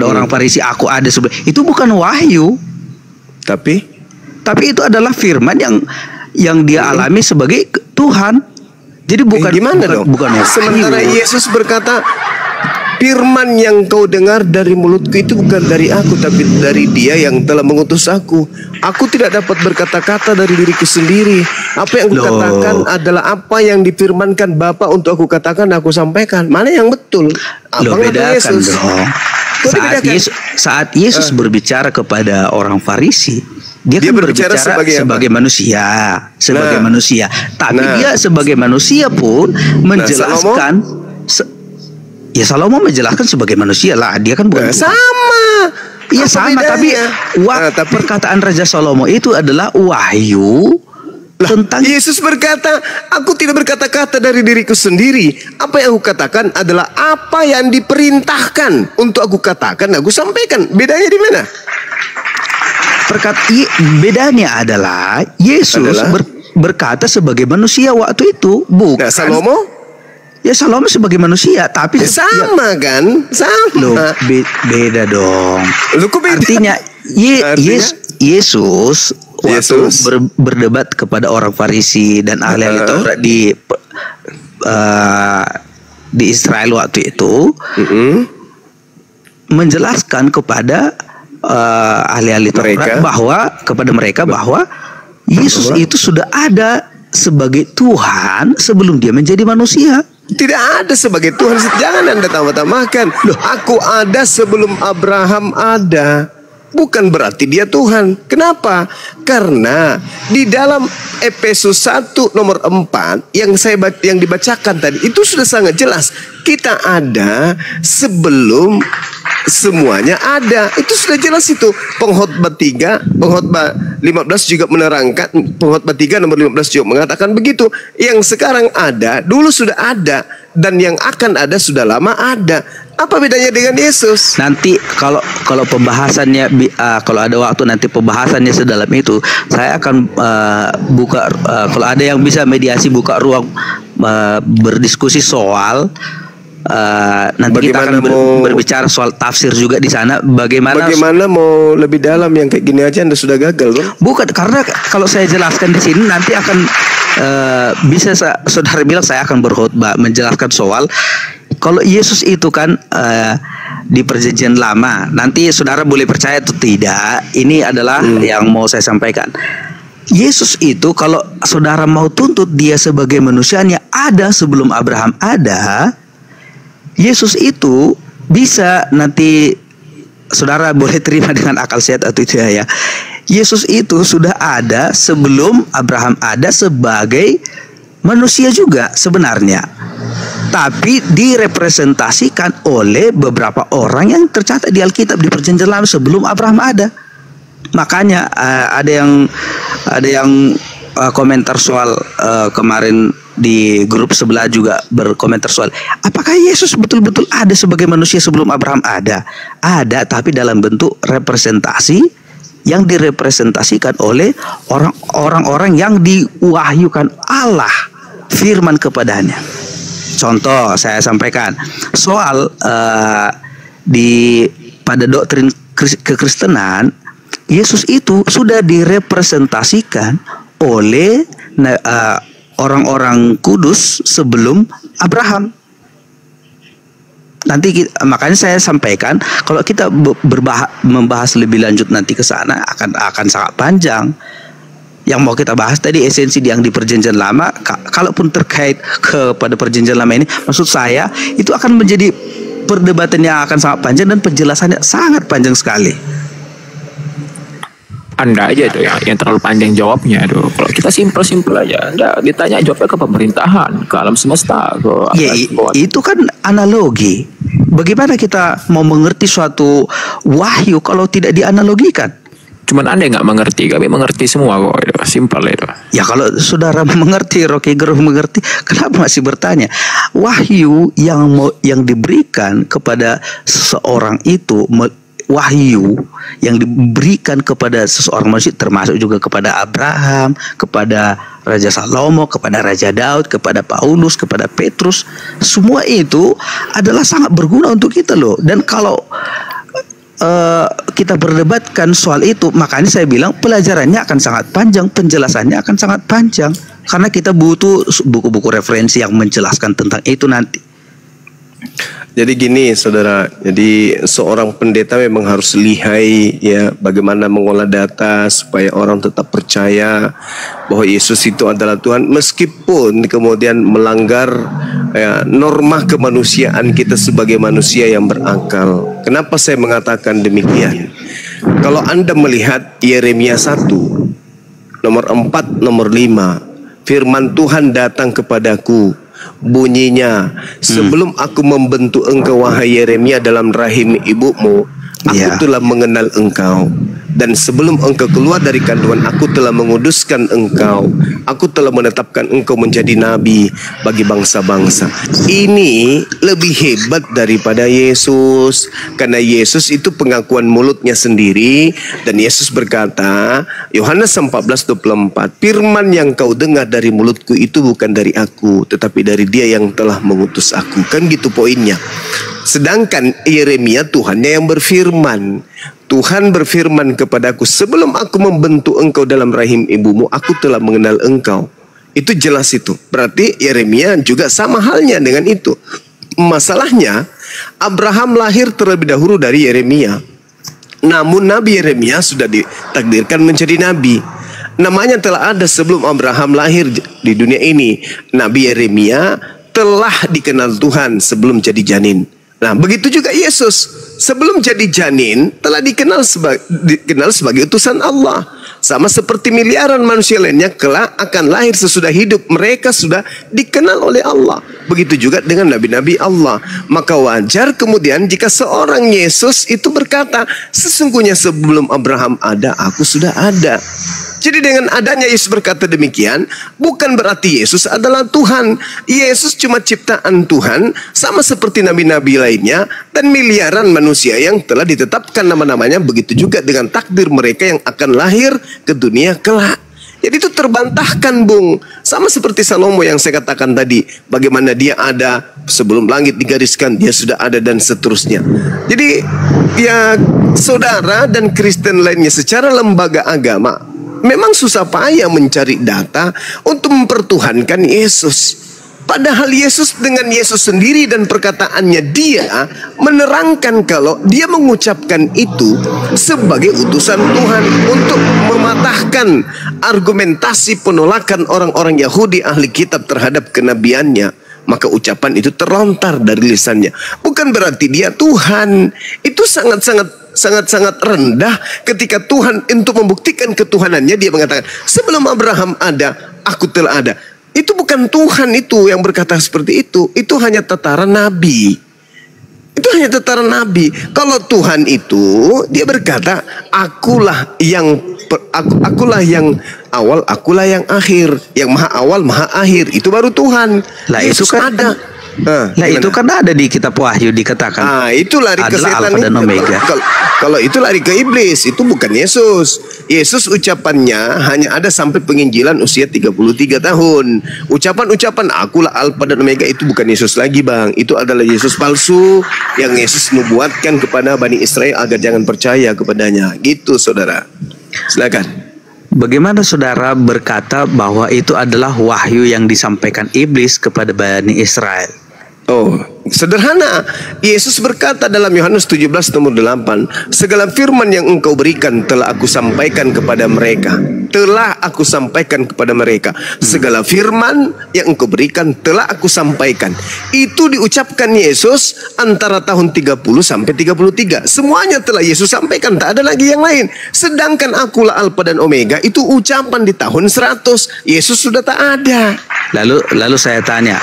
S1: orang Farisi, aku ada sebelum. Itu bukan wahyu. Tapi itu adalah firman yang dia alami sebagai Tuhan. Jadi bukan wahyu. Sementara Yesus berkata, firman yang kau dengar dari mulutku itu bukan dari aku, tapi dari Dia yang telah mengutus aku. Aku tidak dapat berkata-kata dari diriku sendiri. Apa yang kukatakan adalah apa yang difirmankan Bapa untuk aku katakan, aku sampaikan. Mana yang betul?
S2: Bedakan dong. Saat Yesus berbicara kepada orang Farisi, dia kan berbicara sebagai manusia, manusia. Tapi dia sebagai manusia pun menjelaskan. Salomo menjelaskan sebagai manusia lah. Dia kan bukan
S1: sama.
S2: Iya sama, tapi perkataan Raja Salomo itu adalah wahyu tentang
S1: Yesus berkata, aku tidak berkata-kata dari diriku sendiri. Apa yang aku katakan adalah apa yang diperintahkan untuk aku katakan, aku sampaikan. Bedanya di mana?
S2: Bedanya adalah Yesus berkata sebagai manusia waktu itu, bukan
S1: Salomo.
S2: Ya Salomo sebagai manusia, tapi
S1: sama kan? Sama.
S2: Beda dong. Artinya Yesus waktu berdebat kepada orang Farisi dan ahli-ahli Taurat di Israel waktu itu, menjelaskan kepada ahli-ahli Taurat kepada mereka bahwa Yesus itu sudah ada sebagai Tuhan sebelum dia menjadi manusia.
S1: Tidak ada sebagai Tuhan. Jangan Anda tambah-tambahkan. Aku ada sebelum Abraham ada. Bukan berarti dia Tuhan. Kenapa? Karena di dalam Efesus 1 nomor 4 yang dibacakan tadi itu sudah sangat jelas. Kita ada sebelum semuanya ada. Itu sudah jelas itu. Pengkhotbah 15 juga menerangkan, Pengkhotbah 3 nomor 15 juga mengatakan begitu. Yang sekarang ada, dulu sudah ada, dan yang akan ada sudah lama ada. Apa bedanya dengan Yesus?
S2: Nanti kalau pembahasannya kalau ada waktu nanti pembahasannya sedalam itu, saya akan buka kalau ada yang bisa mediasi, buka ruang berdiskusi soal nanti kita akan berbicara soal tafsir juga di sana. Bagaimana
S1: mau lebih dalam yang kayak gini aja Anda sudah gagal, Bang?
S2: Bukan, karena kalau saya jelaskan di sini nanti akan bisa saudara bilang saya akan berkhotbah menjelaskan soal kalau Yesus itu kan di perjanjian lama. Nanti saudara boleh percaya atau tidak, ini adalah yang mau saya sampaikan. Yesus itu kalau saudara mau tuntut dia sebagai manusianya ada sebelum Abraham ada, Yesus itu bisa, nanti saudara boleh terima dengan akal sehat atau tidak ya. Yesus itu sudah ada sebelum Abraham ada sebagai manusia juga sebenarnya. Tapi direpresentasikan oleh beberapa orang yang tercatat di Alkitab di Perjanjian Lama sebelum Abraham ada. Makanya ada yang komentar soal kemarin di grup sebelah juga berkomentar soal apakah Yesus betul-betul ada sebagai manusia sebelum Abraham ada? Ada, tapi dalam bentuk representasi yang direpresentasikan oleh orang-orang yang diwahyukan Allah firman kepadanya. Contoh saya sampaikan soal pada doktrin kekristenan, Yesus itu sudah direpresentasikan oleh orang-orang kudus sebelum Abraham. Nanti makanya saya sampaikan kalau kita membahas lebih lanjut nanti ke sana akan sangat panjang. Yang mau kita bahas tadi esensi yang di perjanjian lama, kalaupun terkait kepada perjanjian lama ini, maksud saya itu akan menjadi perdebatan yang akan sangat panjang dan penjelasannya sangat panjang sekali.
S5: Anda aja tuh yang terlalu panjang jawabnya tuh. Kalau kita simpel aja, Anda ditanya jawabnya ke pemerintahan, ke alam semesta,
S2: itu kan analogi. Bagaimana kita mau mengerti suatu wahyu kalau tidak dianalogikan?
S5: Cuman Anda nggak mengerti, kami mengerti semua kok. Itu simpel itu.
S2: Ya kalau saudara mengerti, Rocky Gerung mengerti, kenapa masih bertanya? Wahyu yang diberikan kepada seseorang itu, wahyu yang diberikan kepada seseorang manusia, termasuk juga kepada Abraham, kepada Raja Salomo, kepada Raja Daud, kepada Paulus, kepada Petrus, semua itu adalah sangat berguna untuk kita loh. Dan kalau kita berdebatkan soal itu, makanya saya bilang pelajarannya akan sangat panjang, penjelasannya akan sangat panjang, karena kita butuh buku-buku referensi yang menjelaskan tentang itu nanti.
S1: Jadi gini saudara, jadi seorang pendeta memang harus lihai ya bagaimana mengolah data supaya orang tetap percaya bahwa Yesus itu adalah Tuhan, meskipun kemudian melanggar norma kemanusiaan kita sebagai manusia yang berakal. Kenapa saya mengatakan demikian? Kalau Anda melihat Yeremia 1 nomor 4 nomor 5, firman Tuhan datang kepadaku, bunyinya, sebelum aku membentuk engkau wahai Yeremia dalam rahim ibumu, aku telah mengenal engkau. Dan sebelum engkau keluar dari kandungan, aku telah menguduskan engkau. Aku telah menetapkan engkau menjadi nabi bagi bangsa-bangsa. Ini lebih hebat daripada Yesus, karena Yesus itu pengakuan mulutnya sendiri. Dan Yesus berkata, Yohanes 14:24, firman yang kau dengar dari mulutku itu bukan dari aku, tetapi dari Dia yang telah mengutus aku. Kan gitu poinnya. Sedangkan Yeremia, Tuhannya yang berfirman. Tuhan berfirman kepadaku, sebelum aku membentuk engkau dalam rahim ibumu, aku telah mengenal engkau. Itu jelas itu. Berarti Yeremia juga sama halnya dengan itu. Masalahnya, Abraham lahir terlebih dahulu dari Yeremia. Namun Nabi Yeremia sudah ditakdirkan menjadi nabi. Namanya telah ada sebelum Abraham lahir di dunia ini. Nabi Yeremia telah dikenal Tuhan sebelum jadi janin. Nah, begitu juga Yesus. Sebelum jadi janin telah dikenal sebagai utusan Allah. Sama seperti miliaran manusia lainnya kelak akan lahir sesudah hidup, mereka sudah dikenal oleh Allah. Begitu juga dengan nabi-nabi Allah. Maka wajar kemudian jika seorang Yesus itu berkata, sesungguhnya sebelum Abraham ada, aku sudah ada. Jadi dengan adanya Yesus berkata demikian, bukan berarti Yesus adalah Tuhan. Yesus cuma ciptaan Tuhan, sama seperti nabi-nabi lainnya dan miliaran manusia yang telah ditetapkan nama-namanya. Begitu juga dengan takdir mereka yang akan lahir ke dunia kelak. Jadi itu terbantahkan, Bung. Sama seperti Salomo yang saya katakan tadi, bagaimana dia ada sebelum langit digariskan, dia sudah ada, dan seterusnya. Jadi ya saudara dan Kristen lainnya secara lembaga agama memang susah payah mencari data untuk mempertuhankan Yesus. Padahal Yesus dengan Yesus sendiri dan perkataannya, dia menerangkan kalau dia mengucapkan itu sebagai utusan Tuhan untuk mematahkan argumentasi penolakan orang-orang Yahudi ahli kitab terhadap kenabiannya. Maka ucapan itu terlontar dari lisannya. Bukan berarti dia Tuhan. Itu sangat rendah ketika Tuhan untuk membuktikan ketuhanannya dia mengatakan, sebelum Abraham ada, aku telah ada. Itu bukan Tuhan itu yang berkata seperti itu. Itu hanya tataran nabi. Itu hanya tataran nabi. Kalau Tuhan itu dia berkata, akulah yang awal, akulah yang akhir. Yang maha awal, maha akhir. Itu baru Tuhan.
S2: Lah
S1: Yesus
S2: itu kan
S1: ada.
S2: Nah itu kan ada di kitab Wahyu dikatakan.
S1: Itu lari ke
S2: adalah
S1: setan
S2: Alfa dan
S1: itu.
S2: Omega.
S1: Kalau itu lari ke iblis, itu bukan Yesus. Yesus ucapannya hanya ada sampai penginjilan usia 33 tahun. Ucapan-ucapan akulah Alfa dan Omega itu bukan Yesus lagi, Bang. Itu adalah Yesus palsu yang Yesus nubuatkan kepada Bani Israel agar jangan percaya kepadanya. Gitu, saudara. Silakan.
S2: Bagaimana saudara berkata bahwa itu adalah wahyu yang disampaikan iblis kepada Bani Israel?
S1: Oh, sederhana. Yesus berkata dalam Yohanes 17 nomor 8, segala firman yang engkau berikan telah aku sampaikan kepada mereka. Telah aku sampaikan kepada mereka. Segala firman yang engkau berikan telah aku sampaikan. Itu diucapkan Yesus antara tahun 30 sampai 33. Semuanya telah Yesus sampaikan, tak ada lagi yang lain. Sedangkan akulah Alfa dan Omega itu ucapan di tahun 100. Yesus sudah tak ada.
S2: Lalu saya tanya,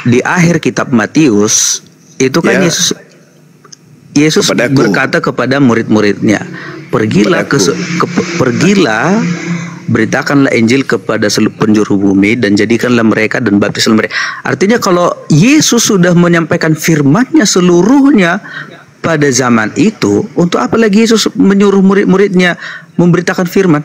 S2: di akhir kitab Matius itu kan Yesus berkata kepada murid-muridnya, pergilah pergilah beritakanlah Injil kepada seluruh penjuru bumi dan jadikanlah mereka dan baptislah mereka. Artinya kalau Yesus sudah menyampaikan firman-Nya seluruhnya pada zaman itu, untuk apa lagi Yesus menyuruh murid-muridnya memberitakan firman?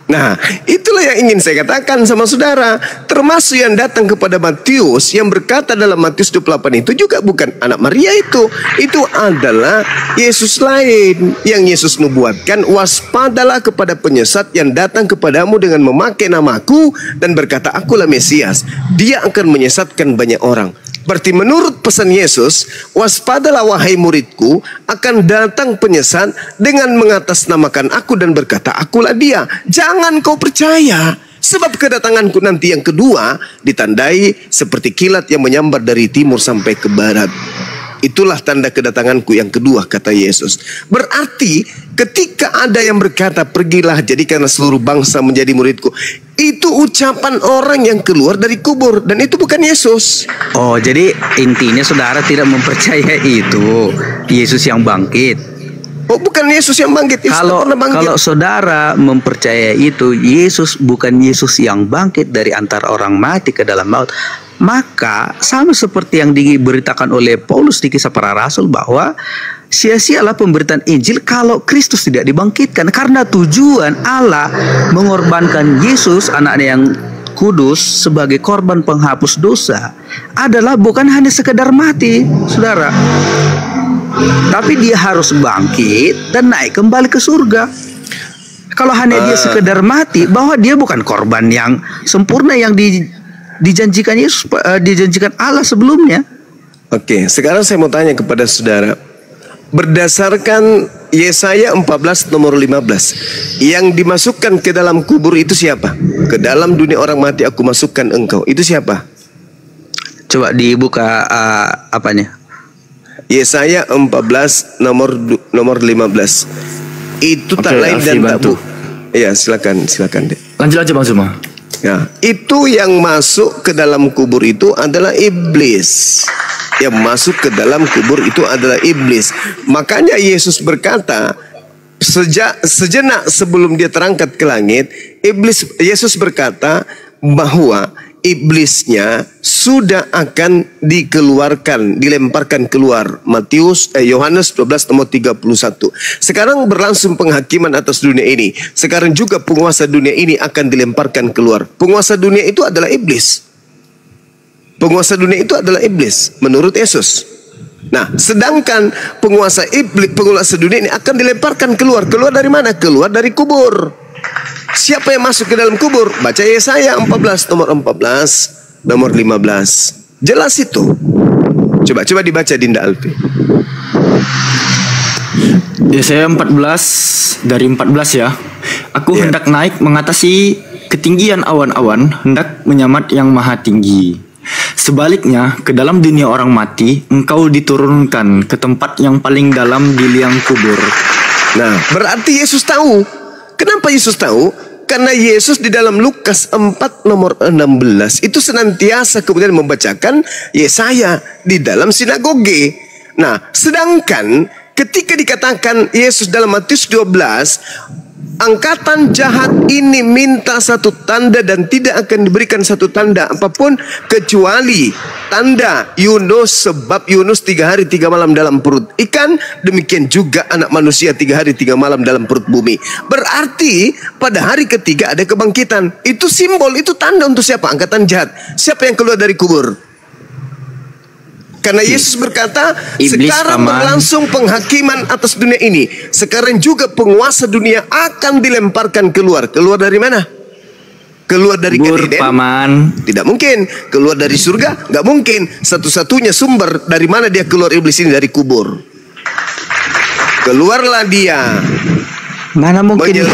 S1: Nah, itulah yang ingin saya katakan sama saudara. Termasuk yang datang kepada Matius, yang berkata dalam Matius 28 itu juga bukan anak Maria itu. Itu adalah Yesus lain. Yang Yesus nubuatkan, waspadalah kepada penyesat yang datang kepadamu dengan memakai namaku dan berkata, akulah Mesias. Dia akan menyesatkan banyak orang. Berarti menurut pesan Yesus, waspadalah wahai muridku, akan datang penyesat dengan mengatasnamakan aku dan berkata, akulah dia. Jangan kau percaya, sebab kedatanganku nanti yang kedua ditandai seperti kilat yang menyambar dari timur sampai ke barat. Itulah tanda kedatanganku yang kedua, kata Yesus. Berarti ketika ada yang berkata, pergilah jadikanlah seluruh bangsa menjadi muridku, itu ucapan orang yang keluar dari kubur, dan itu bukan Yesus.
S2: Oh, jadi intinya saudara tidak mempercayai itu Yesus yang bangkit.
S1: Oh, bukan Yesus yang bangkit.
S2: Kalau saudara mempercayai itu Yesus bukan Yesus yang bangkit dari antara orang mati ke dalam maut, maka sama seperti yang diberitakan oleh Paulus di Kisah Para Rasul bahwa sia-sialah pemberitaan Injil kalau Kristus tidak dibangkitkan, karena tujuan Allah mengorbankan Yesus anaknya yang kudus sebagai korban penghapus dosa adalah bukan hanya sekedar mati, saudara, tapi dia harus bangkit dan naik kembali ke surga. Kalau hanya dia sekedar mati, bahwa dia bukan korban yang sempurna yang dijanjikan Yesus, dijanjikan Allah sebelumnya.
S1: Oke, sekarang saya mau tanya kepada saudara. Berdasarkan Yesaya 14 nomor 15, yang dimasukkan ke dalam kubur itu siapa? Ke dalam dunia orang mati aku masukkan engkau. Itu siapa?
S2: Coba dibuka apanya?
S1: Yesaya 14 nomor 15. Itu tak lain dan tak bukan. Iya, silakan deh.
S8: Lanjut aja Bang Zuma.
S1: Ya, itu yang masuk ke dalam kubur itu adalah iblis. Yang masuk ke dalam kubur itu adalah iblis. Makanya Yesus berkata, sejenak sebelum dia terangkat ke langit, Yesus berkata bahwa iblisnya sudah akan dikeluarkan, dilemparkan keluar. Yohanes 12 nomor 31. Sekarang berlangsung penghakiman atas dunia ini. Sekarang juga penguasa dunia ini akan dilemparkan keluar. Penguasa dunia itu adalah iblis. Penguasa dunia itu adalah iblis menurut Yesus. Nah, sedangkan penguasa dunia ini akan dilemparkan keluar. Keluar dari mana? Keluar dari kubur. Siapa yang masuk ke dalam kubur? Baca Yesaya 14 nomor 14 nomor 15. Jelas itu. Coba dibaca Dinda Alfi.
S8: Yesaya 14 dari 14 ya. Aku hendak naik mengatasi ketinggian awan-awan, hendak menyamat yang maha tinggi. Sebaliknya, ke dalam dunia orang mati, engkau diturunkan ke tempat yang paling dalam di liang kubur.
S1: Nah, berarti Yesus tahu. Kenapa Yesus tahu? Karena Yesus di dalam Lukas 4 nomor 16 itu senantiasa kemudian membacakan Yesaya di dalam sinagoge. Nah, sedangkan ketika dikatakan Yesus dalam Matius 12, angkatan jahat ini minta satu tanda dan tidak akan diberikan satu tanda apapun kecuali tanda Yunus, sebab Yunus 3 hari 3 malam dalam perut ikan, demikian juga anak manusia 3 hari 3 malam dalam perut bumi. Berarti pada hari ketiga ada kebangkitan. Itu simbol, itu tanda untuk siapa? Angkatan jahat. Siapa yang keluar dari kubur? Karena Yesus berkata,
S8: Iblis,
S1: sekarang
S8: paman,
S1: berlangsung penghakiman atas dunia ini. Sekarang juga penguasa dunia akan dilemparkan keluar. Keluar dari mana? Keluar dari Eden?
S8: paman.
S1: Tidak mungkin. Keluar dari surga? Nggak mungkin. Satu-satunya sumber dari mana dia keluar iblis ini, dari kubur. Keluarlah dia.
S2: Mana mungkin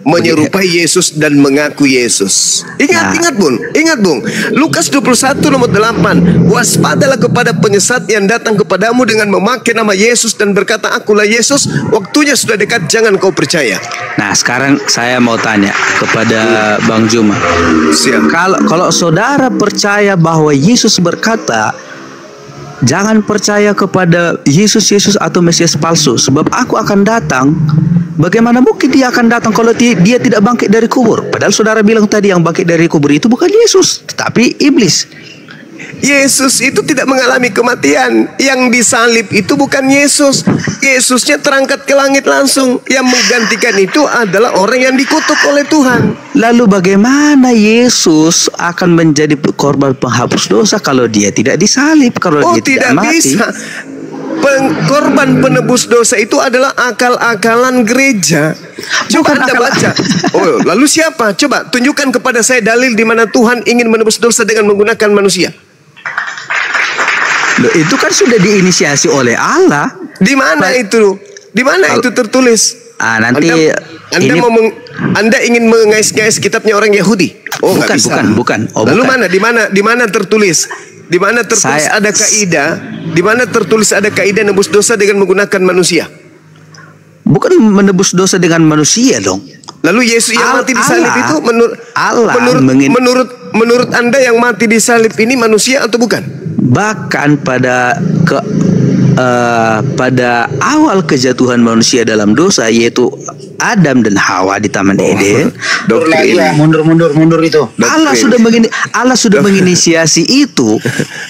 S1: Menyerupai Yesus dan mengaku Yesus. Ingat Bung. Lukas 21 nomor 8. Waspadalah kepada penyesat yang datang kepadamu dengan memakai nama Yesus dan berkata, akulah Yesus. Waktunya sudah dekat, jangan kau percaya.
S2: Nah, sekarang saya mau tanya kepada Bang Juma.
S1: Siap.
S2: Kalau saudara percaya bahwa Yesus berkata, jangan percaya kepada Yesus atau Mesias palsu, sebab aku akan datang. Bagaimana mungkin dia akan datang kalau dia tidak bangkit dari kubur? Padahal saudara bilang tadi yang bangkit dari kubur itu bukan Yesus, tetapi iblis.
S1: Yesus itu tidak mengalami kematian. Yang disalib itu bukan Yesus. Yesusnya terangkat ke langit langsung. Yang menggantikan itu adalah orang yang dikutuk oleh Tuhan.
S2: Lalu bagaimana Yesus akan menjadi korban penghapus dosa kalau dia tidak disalib, kalau dia tidak mati?
S1: Bisa. Korban penebus dosa itu adalah akal-akalan gereja. Coba Anda baca. Oh, lalu siapa? Coba tunjukkan kepada saya dalil di mana Tuhan ingin menebus dosa dengan menggunakan manusia.
S2: Loh, itu kan sudah diinisiasi oleh Allah.
S1: Di mana itu? Di mana itu tertulis?
S2: Nanti
S1: Anda ingin mengais-ngais kitabnya orang Yahudi? Oh,
S2: bukan. Oh,
S1: lalu
S2: bukan.
S1: Di mana tertulis? Di mana tertulis ada kaidah? Di mana tertulis ada kaidah nebus dosa dengan menggunakan manusia?
S2: Bukan menebus dosa dengan manusia dong.
S1: Lalu Yesus yang mati di salib itu menurut Anda yang mati di salib ini manusia atau bukan?
S2: Bahkan pada awal kejatuhan manusia dalam dosa, yaitu Adam dan Hawa di Taman Eden.
S4: Mundur itu.
S2: Allah sudah menginisiasi itu.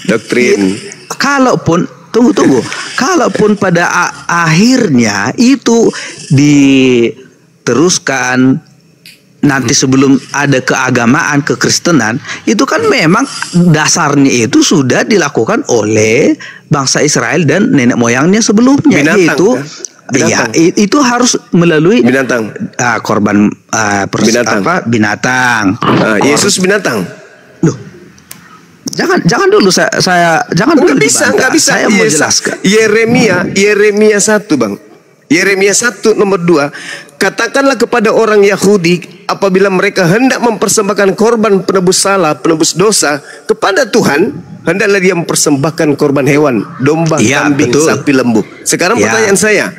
S1: Doktrin.
S2: Kalaupun tunggu. Kalaupun pada akhirnya itu diteruskan nanti sebelum ada keagamaan, kekristenan, itu kan memang dasarnya itu sudah dilakukan oleh bangsa Israel dan nenek moyangnya sebelumnya.
S1: Binatang,
S2: itu harus melalui
S1: binatang.
S2: Korban binatang.
S1: Yesus binatang.
S2: Loh. Jangan dulu saya jangan dulu.
S1: Nggak bisa.
S2: Saya mau jelaskan.
S1: Yeremia 1, Bang. Yeremia 1 nomor 2. Katakanlah kepada orang Yahudi, apabila mereka hendak mempersembahkan korban penebus salah, penebus dosa kepada Tuhan, hendaklah dia mempersembahkan korban hewan, domba, kambing, sapi, lembu. Sekarang pertanyaan saya,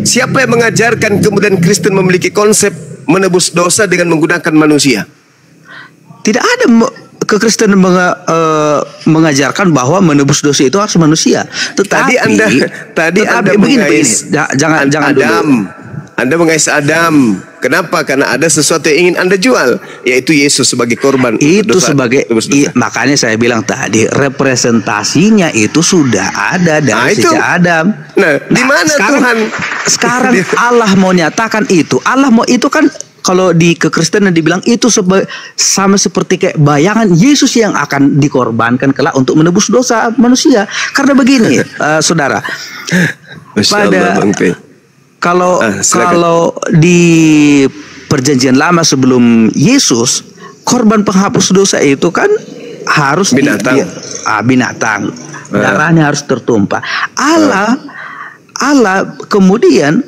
S1: siapa yang mengajarkan kemudian Kristen memiliki konsep menebus dosa dengan menggunakan manusia?
S2: Tidak ada kekristenan mengajarkan bahwa menebus dosa itu harus manusia. Tetapi Anda
S1: mengais
S2: jangan dulu.
S1: Anda mengais Adam. Kenapa? Karena ada sesuatu yang ingin Anda jual, yaitu Yesus sebagai korban.
S2: Itu makanya saya bilang tadi representasinya itu sudah ada dari sejak Adam.
S1: Di mana Tuhan?
S2: Sekarang Allah mau nyatakan itu. Allah mau itu kan. Kalau di kekristenan dibilang itu sama seperti kayak bayangan Yesus yang akan dikorbankan kelak untuk menebus dosa manusia. Karena begini, saudara, kalau di perjanjian lama sebelum Yesus, korban penghapus dosa itu kan harus binatang. Darahnya harus tertumpah. Allah kemudian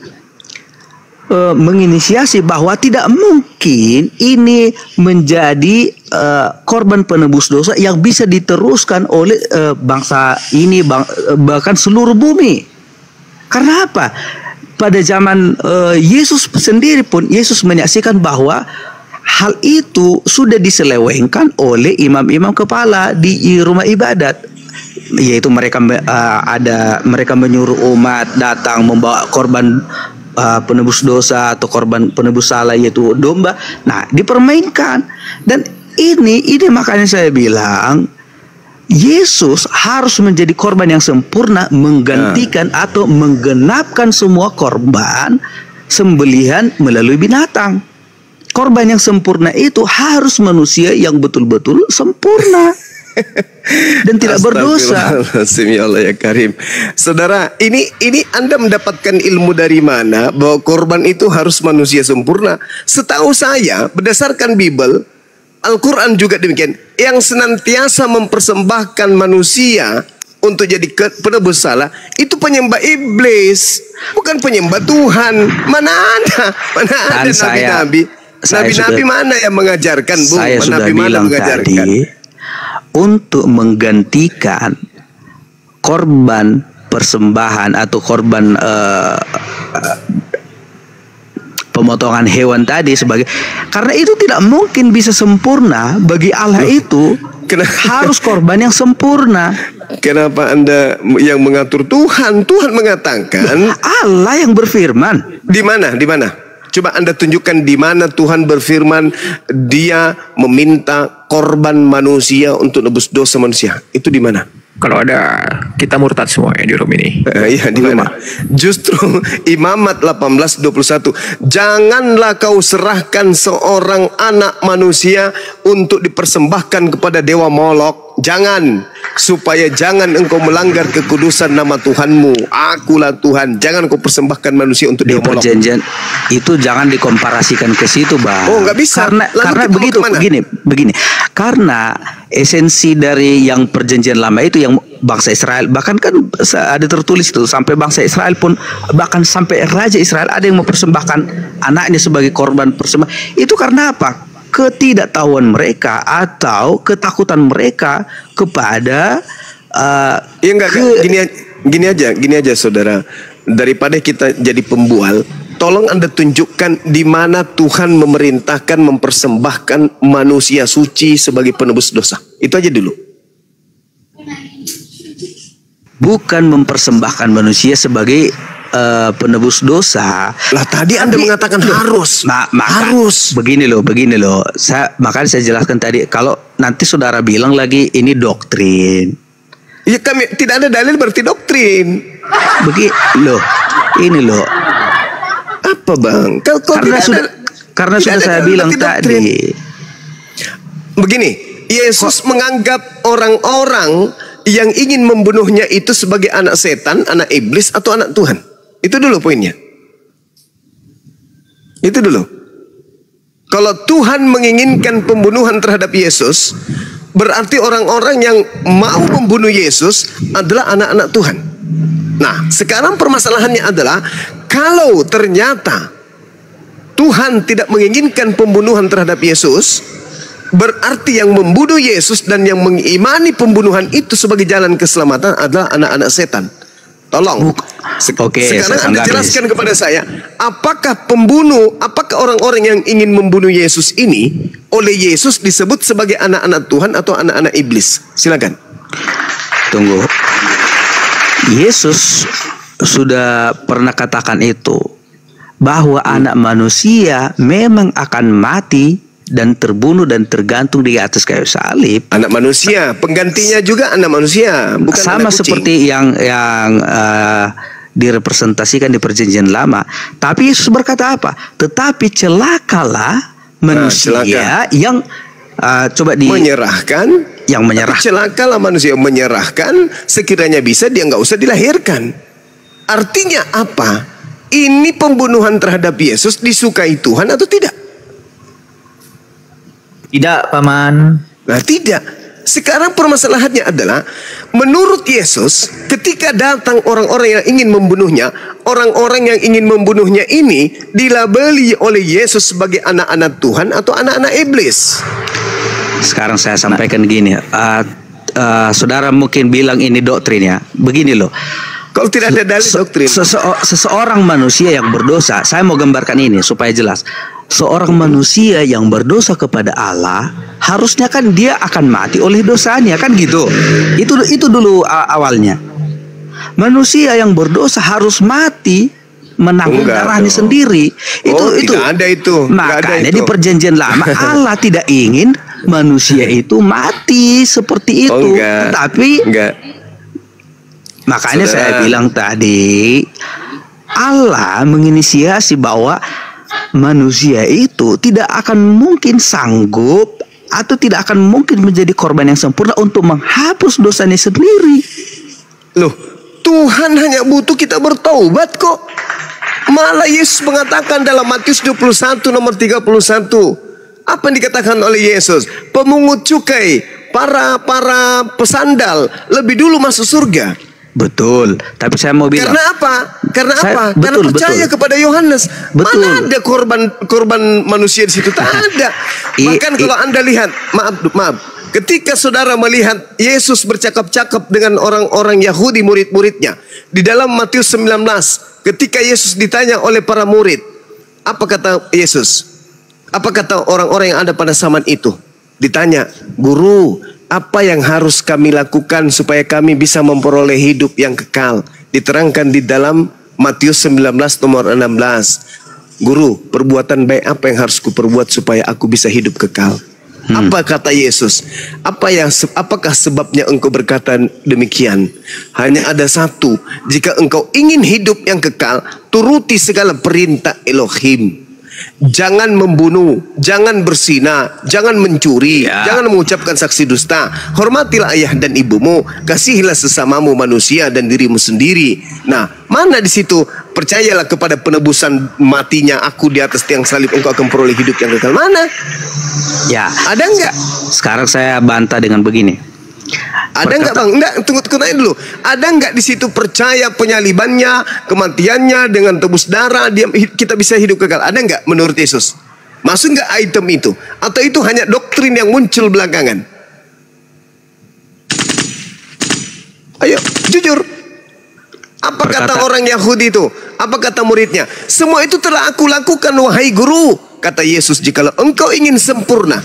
S2: menginisiasi bahwa tidak mungkin ini menjadi korban penebus dosa yang bisa diteruskan oleh bangsa ini, bahkan seluruh bumi. Karena apa? Pada zaman Yesus sendiri pun, Yesus menyaksikan bahwa hal itu sudah diselewengkan oleh imam-imam kepala di rumah ibadat. Yaitu mereka menyuruh umat datang membawa korban penebus dosa atau korban penebus salah yaitu domba. Nah, dipermainkan. Dan ini makanya saya bilang Yesus harus menjadi korban yang sempurna, menggantikan atau menggenapkan semua korban sembelihan melalui binatang. Korban yang sempurna itu harus manusia yang betul-betul sempurna dan tidak berdosa.
S1: Ya Allah ya Karim. Saudara, ini Anda mendapatkan ilmu dari mana bahwa korban itu harus manusia sempurna? Setahu saya, berdasarkan Bible, Al-Quran juga demikian. Yang senantiasa mempersembahkan manusia untuk jadi penebus salah itu penyembah iblis, bukan penyembah Tuhan. Mana ada nabi-nabi? Nabi-nabi mana yang mengajarkan, Bu?
S2: Saya sudah bilang tadi, untuk menggantikan korban persembahan atau korban pemotongan hewan tadi sebagai, karena itu tidak mungkin bisa sempurna bagi Allah. Itu harus korban yang sempurna.
S1: Kenapa Anda yang mengatur Tuhan? Tuhan mengatakan,
S2: Allah yang berfirman.
S1: Di mana? Coba Anda tunjukkan di mana Tuhan berfirman Dia meminta korban manusia untuk nebus dosa manusia. Itu di mana?
S5: Kalau ada, kita murtad semua ya di room ini.
S1: Iya, di mana? Justru Imamat 18:21. Janganlah kau serahkan seorang anak manusia untuk dipersembahkan kepada dewa Molok. Jangan, supaya jangan engkau melanggar kekudusan nama Tuhanmu. Akulah Tuhan. Jangan kau persembahkan manusia untuk dewa Molok.
S2: Perjanjian itu jangan dikomparasikan ke situ, Bang.
S1: Oh, nggak bisa.
S2: Karena begini. Karena esensi dari yang perjanjian lama itu yang bangsa Israel, bahkan kan ada tertulis itu sampai bangsa Israel pun, bahkan sampai Raja Israel ada yang mempersembahkan anaknya sebagai korban persembahan. Itu karena apa? Ketidaktahuan mereka atau ketakutan mereka kepada
S1: gini aja saudara, daripada kita jadi pembual, tolong Anda tunjukkan di mana Tuhan memerintahkan mempersembahkan manusia suci sebagai penebus dosa. Itu aja dulu.
S2: Bukan mempersembahkan manusia sebagai penebus dosa.
S1: Lah tadi Anda mengatakan harus.
S2: Harus. Begini loh. Makanya saya jelaskan tadi, kalau nanti saudara bilang lagi ini doktrin.
S1: Ya, kami tidak ada dalil berarti doktrin.
S2: Ini loh.
S1: Apa Bang?
S2: Karena sudah saya bilang tadi.
S1: Begini, Yesus menganggap orang-orang yang ingin membunuhnya itu sebagai anak setan, anak iblis, atau anak Tuhan. Itu dulu poinnya. Itu dulu. Kalau Tuhan menginginkan pembunuhan terhadap Yesus, berarti orang-orang yang mau membunuh Yesus adalah anak-anak Tuhan. Nah, sekarang permasalahannya adalah kalau ternyata Tuhan tidak menginginkan pembunuhan terhadap Yesus, berarti yang membunuh Yesus dan yang mengimani pembunuhan itu sebagai jalan keselamatan adalah anak-anak setan. Tolong. Sekarang Anda jelaskan kepada saya, apakah orang-orang yang ingin membunuh Yesus ini oleh Yesus disebut sebagai anak-anak Tuhan atau anak-anak iblis? Silakan.
S2: Tunggu. Yesus sudah pernah katakan itu, bahwa anak manusia memang akan mati dan terbunuh dan tergantung di atas kayu salib.
S1: Anak manusia, penggantinya juga anak manusia, bukan
S2: sama
S1: anak
S2: seperti yang direpresentasikan di perjanjian lama. Tapi Yesus berkata apa? Tetapi celakalah manusia yang
S1: menyerahkan. Celakalah manusia menyerahkan, sekiranya bisa dia nggak usah dilahirkan. Artinya apa? Ini pembunuhan terhadap Yesus disukai Tuhan atau tidak?
S8: Tidak, Paman.
S1: Nah, tidak. Sekarang permasalahannya adalah, menurut Yesus, ketika datang orang-orang yang ingin membunuhnya, orang-orang yang ingin membunuhnya ini dilabeli oleh Yesus sebagai anak-anak Tuhan atau anak-anak iblis.
S2: Sekarang saya sampaikan gini, saudara mungkin bilang ini doktrin ya. Begini loh.
S1: Kalau tidak ada dalil doktrin.
S2: Seseorang manusia yang berdosa, saya mau gambarkan ini supaya jelas. Seorang manusia yang berdosa kepada Allah, harusnya kan dia akan mati oleh dosanya, kan gitu. Itu dulu awalnya. Manusia yang berdosa harus mati menanggung darahnya sendiri. Itu
S1: tidak ada itu.
S2: Makanya di perjanjian lama Allah tidak ingin manusia itu mati seperti itu. Tapi makanya saya bilang tadi, Allah menginisiasi bahwa manusia itu tidak akan mungkin sanggup atau tidak akan mungkin menjadi korban yang sempurna untuk menghapus dosanya sendiri.
S1: Loh, Tuhan hanya butuh kita bertaubat kok. Malah Yesus mengatakan dalam Matius 21 nomor 31. Apa yang dikatakan oleh Yesus? Pemungut cukai, para pesandal lebih dulu masuk surga.
S2: Betul, tapi saya mau bilang.
S1: Karena apa? Karena percaya kepada Yohanes. Mana ada korban manusia di situ? Tak ada. Bahkan kalau Anda lihat, maaf, ketika saudara melihat Yesus bercakap-cakap dengan orang-orang Yahudi, murid-muridnya, di dalam Matius 19, ketika Yesus ditanya oleh para murid, apa kata Yesus? Apa kata orang-orang yang ada pada zaman itu? Ditanya, Guru, apa yang harus kami lakukan supaya kami bisa memperoleh hidup yang kekal? Diterangkan di dalam Matius 19 nomor 16. Guru, perbuatan baik apa yang harus kuperbuat supaya aku bisa hidup kekal? Apa kata Yesus? Apakah sebabnya engkau berkata demikian? Hanya ada satu. Jika engkau ingin hidup yang kekal, turuti segala perintah Elohim. Jangan membunuh, jangan berzina, jangan mencuri, jangan mengucapkan saksi dusta. Hormatilah ayah dan ibumu, kasihilah sesamamu manusia dan dirimu sendiri. Nah, mana di situ percayalah kepada penebusan matinya aku di atas tiang salib, engkau akan peroleh hidup yang kekal? Mana?
S2: Ya,
S1: ada enggak?
S2: Sekarang saya bantah dengan begini.
S1: Ada enggak bang? Enggak, tunggu tanya dulu. Ada enggak di situ percaya penyalibannya, kematiannya dengan tebus darah, kita bisa hidup kekal? Ada enggak menurut Yesus? Masuk enggak item itu? Atau itu hanya doktrin yang muncul belakangan? Ayo, jujur. Apa kata orang Yahudi itu? Apa kata muridnya? Semua itu telah aku lakukan wahai guru. Kata Yesus, jikalau engkau ingin sempurna,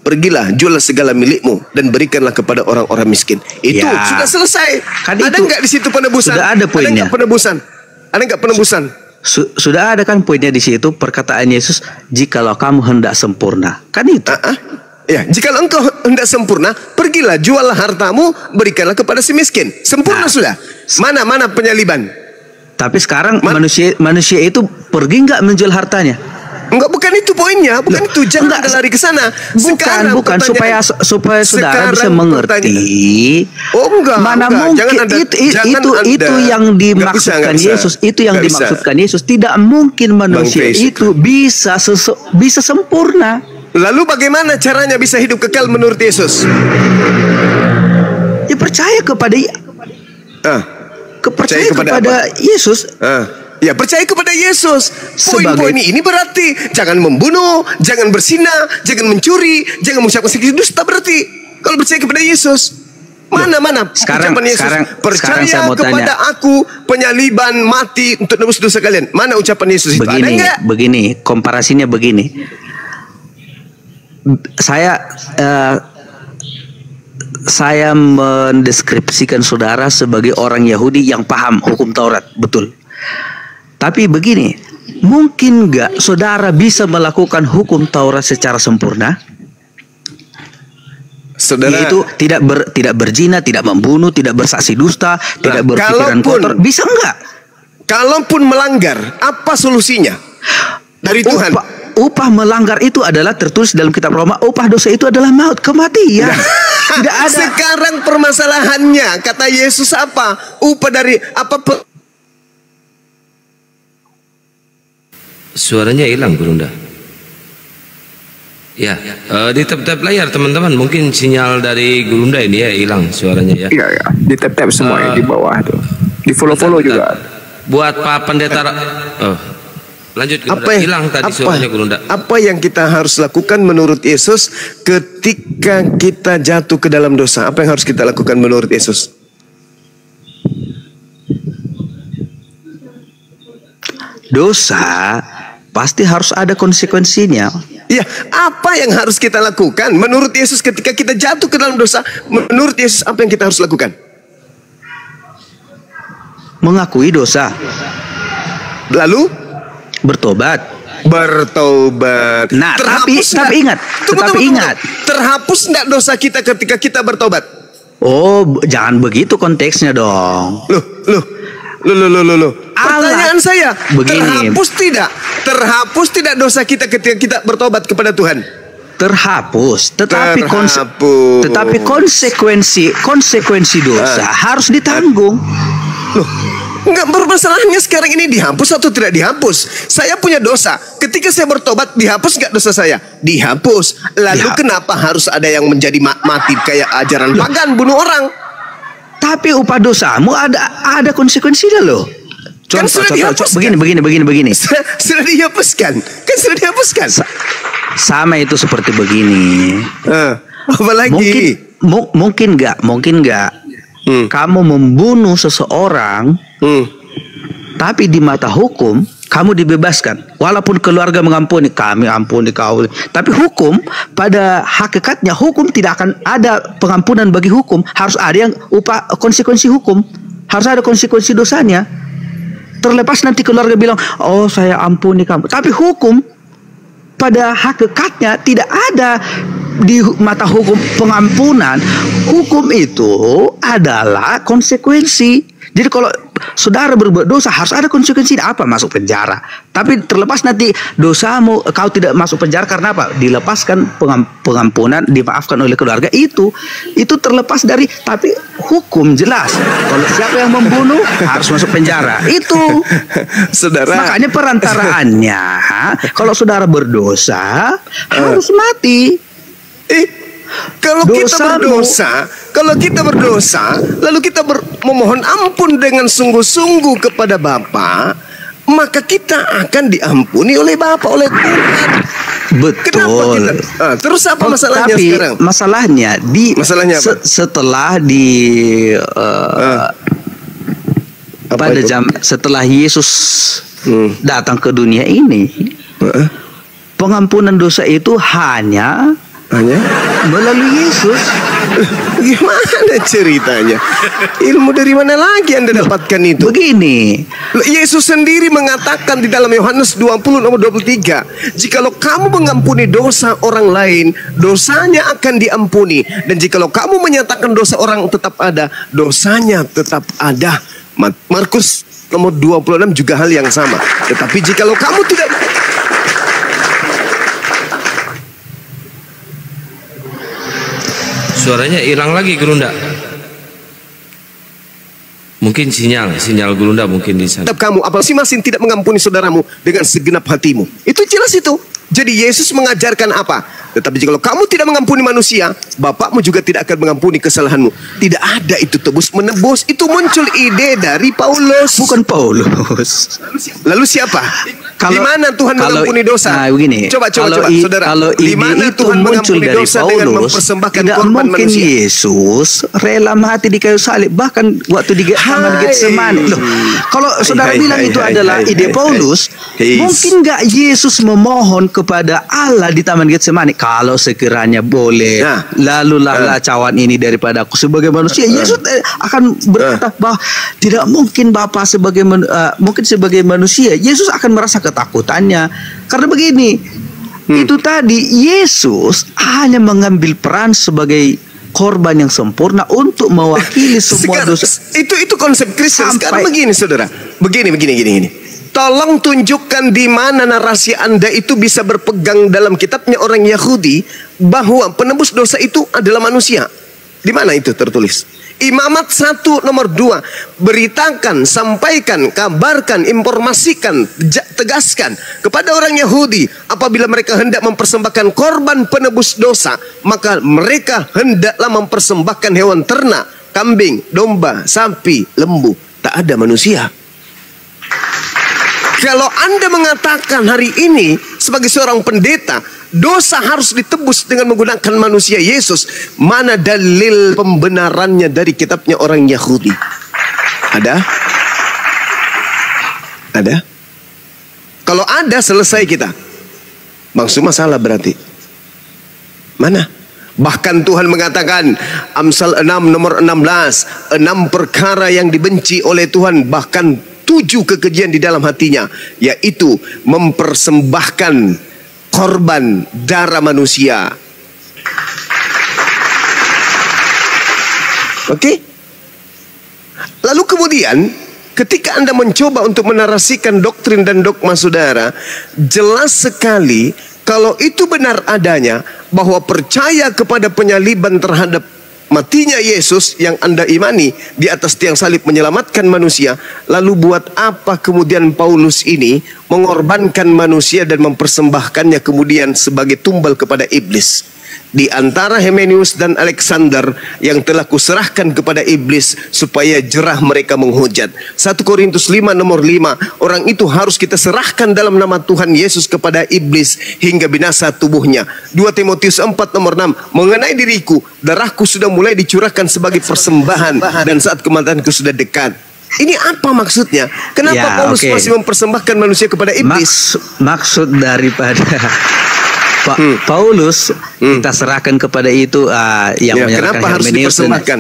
S1: pergilah, jualah segala milikmu dan berikanlah kepada orang-orang miskin. Itu sudah selesai. Ada nggak di situ penebusan?
S2: Sudah ada poinnya.
S1: Ada nggak penebusan?
S2: Sudah ada kan poinnya di situ, perkataan Yesus, jikalau kamu hendak sempurna. Kan itu.
S1: Ya, jikalau engkau hendak sempurna, pergilah, jualah hartamu, berikanlah kepada si miskin. Sempurna sudah. Mana penyaliban?
S2: Tapi sekarang manusia itu pergi nggak menjual hartanya?
S1: Enggak, bukan itu poinnya, bukan itu. Jangan lari ke sana.
S2: Bukan supaya saudara bisa mengerti. Mana mungkin itu yang dimaksudkan Yesus. Itu yang dimaksudkan Yesus. Tidak mungkin manusia itu bisa sempurna.
S1: Lalu bagaimana caranya bisa hidup kekal menurut Yesus?
S2: Ya percaya kepada Yesus.
S1: Ya, percaya kepada Yesus. Poin-poin ini berarti jangan membunuh, jangan berzina, jangan mencuri, jangan mengucapkan saksi dusta. Berarti kalau percaya kepada Yesus, mana ucapan Yesus? Percaya kepada aku, penyaliban, mati untuk nebus dosa kalian. Mana ucapan Yesus itu? Ada enggak?
S2: Begini, komparasinya begini. Saya mendeskripsikan saudara sebagai orang Yahudi yang paham hukum Taurat, betul. Tapi begini, mungkin nggak saudara bisa melakukan hukum Taurat secara sempurna?
S1: Saudara
S2: itu tidak berzina, tidak membunuh, tidak bersaksi dusta, tidak berpikiran kotor. Bisa nggak?
S1: Kalaupun melanggar, apa solusinya dari Tuhan?
S2: Upah melanggar itu adalah tertulis dalam kitab Roma. Upah dosa itu adalah maut, kematian. Tidak ada.
S1: Sekarang permasalahannya, kata Yesus apa? Upah dari apa?
S3: Suaranya hilang, Gurunda. Ya, di tap-tap layar teman-teman, mungkin sinyal dari Gurunda ini ya hilang suaranya ya.
S5: Iya, di tap-tap semua di bawah tuh. Di follow juga.
S3: Buat Pak Pendeta, lanjut Gurunda. Hilang tadi suaranya Gurunda.
S1: Apa yang kita harus lakukan menurut Yesus ketika kita jatuh ke dalam dosa? Apa yang harus kita lakukan menurut Yesus?
S2: Dosa pasti harus ada konsekuensinya.
S1: Ya, apa yang harus kita lakukan menurut Yesus ketika kita jatuh ke dalam dosa? Menurut Yesus apa yang kita harus lakukan?
S2: Mengakui dosa.
S1: Lalu
S2: Bertobat.
S1: bertobat.
S2: Nah,
S1: Terhapus
S2: tapi
S1: nggak?
S2: ingat,
S1: Tunggu,
S2: tetapi
S1: tunggu.
S2: ingat.
S1: Terhapus nggak dosa kita ketika kita bertobat?
S2: Oh, jangan begitu konteksnya dong.
S1: Loh. Pertanyaan saya,
S2: Begini.
S1: terhapus tidak dosa kita ketika kita bertobat kepada Tuhan?
S2: Terhapus, tetapi
S1: Terhapus.
S2: tetapi konsekuensi dosa harus ditanggung.
S1: Loh, enggak, bermasalahnya sekarang ini dihapus atau tidak dihapus? Saya punya dosa. Ketika saya bertobat, dihapus nggak dosa saya? Dihapus. Lalu kenapa harus ada yang menjadi mati kayak ajaran pagan, bunuh orang?
S2: Tapi upah dosamu ada konsekuensinya loh.
S1: Kan sudah dihapuskan.
S2: Begini.
S1: Sudah dihapuskan. Kan sudah dihapuskan.
S2: Sama itu seperti begini.
S1: Apalagi?
S2: Mungkin nggak kamu membunuh seseorang, tapi di mata hukum kamu dibebaskan, walaupun keluarga mengampuni, kami ampuni kau. Tapi hukum, pada hakikatnya hukum tidak akan ada pengampunan bagi hukum. Harus ada yang konsekuensi hukum, harus ada konsekuensi dosanya. Terlepas nanti keluarga bilang, oh saya ampuni kamu, tapi hukum pada hakikatnya tidak ada di mata hukum pengampunan. Hukum itu adalah konsekuensi. Jadi kalau saudara berbuat dosa harus ada konsekuensi. Apa? Masuk penjara. Tapi terlepas nanti dosamu, kau tidak masuk penjara karena apa? Dilepaskan pengampunan, dimaafkan oleh keluarga. Itu terlepas dari, tapi hukum jelas. Kalau siapa yang membunuh harus masuk penjara. Itu.
S1: Saudara.
S2: Makanya perantaraannya, kalau saudara berdosa harus mati.
S1: Kalau kita berdosa, lalu kita memohon ampun dengan sungguh-sungguh kepada Bapa, maka kita akan diampuni oleh Bapa, oleh Tuhan.
S2: Betul.
S1: Kenapa kita? Terus apa masalahnya sekarang?
S2: Masalahnya apa? Setelah setelah Yesus datang ke dunia ini, pengampunan dosa itu hanya melalui Yesus.
S1: Gimana ceritanya? Ilmu dari mana lagi Anda dapatkan itu?
S2: Begini,
S1: Yesus sendiri mengatakan di dalam Yohanes 20 nomor 23, jikalau kamu mengampuni dosa orang lain, dosanya akan diampuni. Dan jikalau kamu menyatakan dosa orang tetap ada, dosanya tetap ada. Markus nomor 26 juga hal yang sama. Tetapi jikalau kamu tidak...
S3: Suaranya hilang lagi, Gerunda. Mungkin sinyal Gerunda mungkin di sana.
S1: Kamu apa masing-masing tidak mengampuni saudaramu dengan segenap hatimu. Itu jelas itu. Jadi Yesus mengajarkan apa? Tetapi jika kamu tidak mengampuni manusia, Bapakmu juga tidak akan mengampuni kesalahanmu. Tidak ada itu tebus menebus. Itu muncul ide dari Paulus.
S2: Bukan Paulus.
S1: Lalu siapa? Di mana Tuhan mengampuni dosa?
S2: Nah, begini.
S1: Coba, saudara.
S2: Kalau
S1: di mana
S2: itu
S1: Tuhan
S2: muncul
S1: mengampuni
S2: dari
S1: dosa
S2: Paulus,
S1: dengan mempersembahkan
S2: tidak
S1: korban
S2: mungkin
S1: manusia?
S2: Yesus rela mati di kayu salib. Bahkan waktu di Taman Getsemani. Loh, kalau saudara bilang itu adalah ide Paulus, mungkin nggak Yesus memohon kepada Allah di Taman Getsemani, kalau sekiranya boleh, lalulah cawan ini daripada aku sebagai manusia. Yesus akan berkata bahwa tidak mungkin Bapa mungkin sebagai manusia Yesus akan merasa ketakutannya. Karena begini, itu tadi Yesus hanya mengambil peran sebagai korban yang sempurna untuk mewakili semua dosa.
S1: Itu konsep Kristen. Sekarang begini, saudara. Begini. Tolong tunjukkan di mana narasi Anda itu bisa berpegang dalam kitabnya orang Yahudi bahwa penebus dosa itu adalah manusia. Di mana itu tertulis? Imamat 1 nomor 2. Beritakan, sampaikan, kabarkan, informasikan, tegaskan kepada orang Yahudi apabila mereka hendak mempersembahkan korban penebus dosa, maka mereka hendaklah mempersembahkan hewan ternak, kambing, domba, sapi, lembu. Tak ada manusia. Kalau Anda mengatakan hari ini sebagai seorang pendeta, dosa harus ditebus dengan menggunakan manusia Yesus, mana dalil pembenarannya dari kitabnya orang Yahudi? Ada? Kalau ada, selesai kita. Bang Suma salah berarti. Mana? Bahkan Tuhan mengatakan, Amsal 6 nomor 16, 6 perkara yang dibenci oleh Tuhan, bahkan 7 kekejian di dalam hatinya, yaitu mempersembahkan korban darah manusia. Oke? Lalu kemudian ketika Anda mencoba untuk menarasikan doktrin dan dogma saudara, jelas sekali kalau itu benar adanya, bahwa percaya kepada penyaliban terhadap matinya Yesus yang Anda imani di atas tiang salib menyelamatkan manusia, lalu buat apa kemudian Paulus ini mengorbankan manusia dan mempersembahkannya kemudian sebagai tumbal kepada iblis? Di antara Hymenius dan Alexander yang telah kuserahkan kepada iblis supaya jerah mereka menghujat. 1 Korintus 5 nomor 5, orang itu harus kita serahkan dalam nama Tuhan Yesus kepada iblis hingga binasa tubuhnya. 2 Timotius 4 nomor 6, mengenai diriku, darahku sudah mulai dicurahkan sebagai persembahan dan saat kematianku sudah dekat. Ini apa maksudnya? Kenapa Paulus masih mempersembahkan manusia kepada iblis?
S2: Maksud daripada Paulus kita serahkan kepada itu yang menyerahkan
S1: kenapa harus dipersembahkan?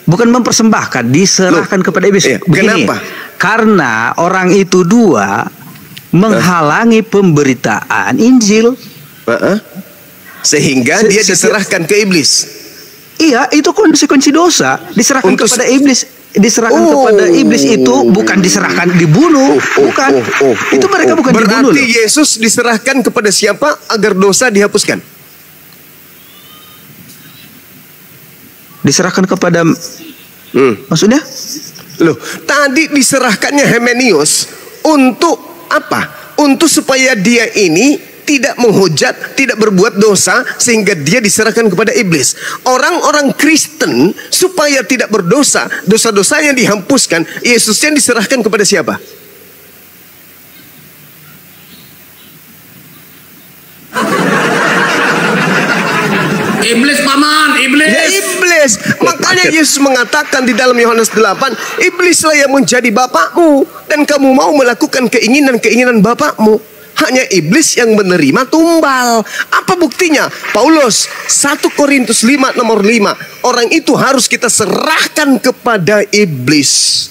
S2: Bukan mempersembahkan, diserahkan kepada iblis. Begini,
S1: kenapa?
S2: Karena orang itu dua menghalangi pemberitaan Injil,
S1: sehingga dia diserahkan ke iblis.
S2: Iya, itu konsekuensi dosa, diserahkan kepada iblis. Diserahkan kepada iblis itu bukan diserahkan dibunuh, bukan. Itu mereka bukan dibunuh.
S1: Berarti Yesus diserahkan kepada siapa agar dosa dihapuskan?
S2: Diserahkan kepada maksudnya?
S1: Loh, tadi diserahkannya Hymenius untuk apa? Untuk supaya dia ini tidak menghujat, tidak berbuat dosa, sehingga dia diserahkan kepada iblis. Orang-orang Kristen supaya tidak berdosa, dosa-dosanya dihapuskan, Yesusnya diserahkan kepada siapa?
S3: Iblis paman, iblis.
S1: Ya, iblis. Makanya Yesus mengatakan di dalam Yohanes 8, iblislah yang menjadi bapakmu dan kamu mau melakukan keinginan-keinginan bapakmu. Hanya iblis yang menerima tumbal. Apa buktinya? Paulus 1 Korintus 5 nomor 5, orang itu harus kita serahkan kepada iblis.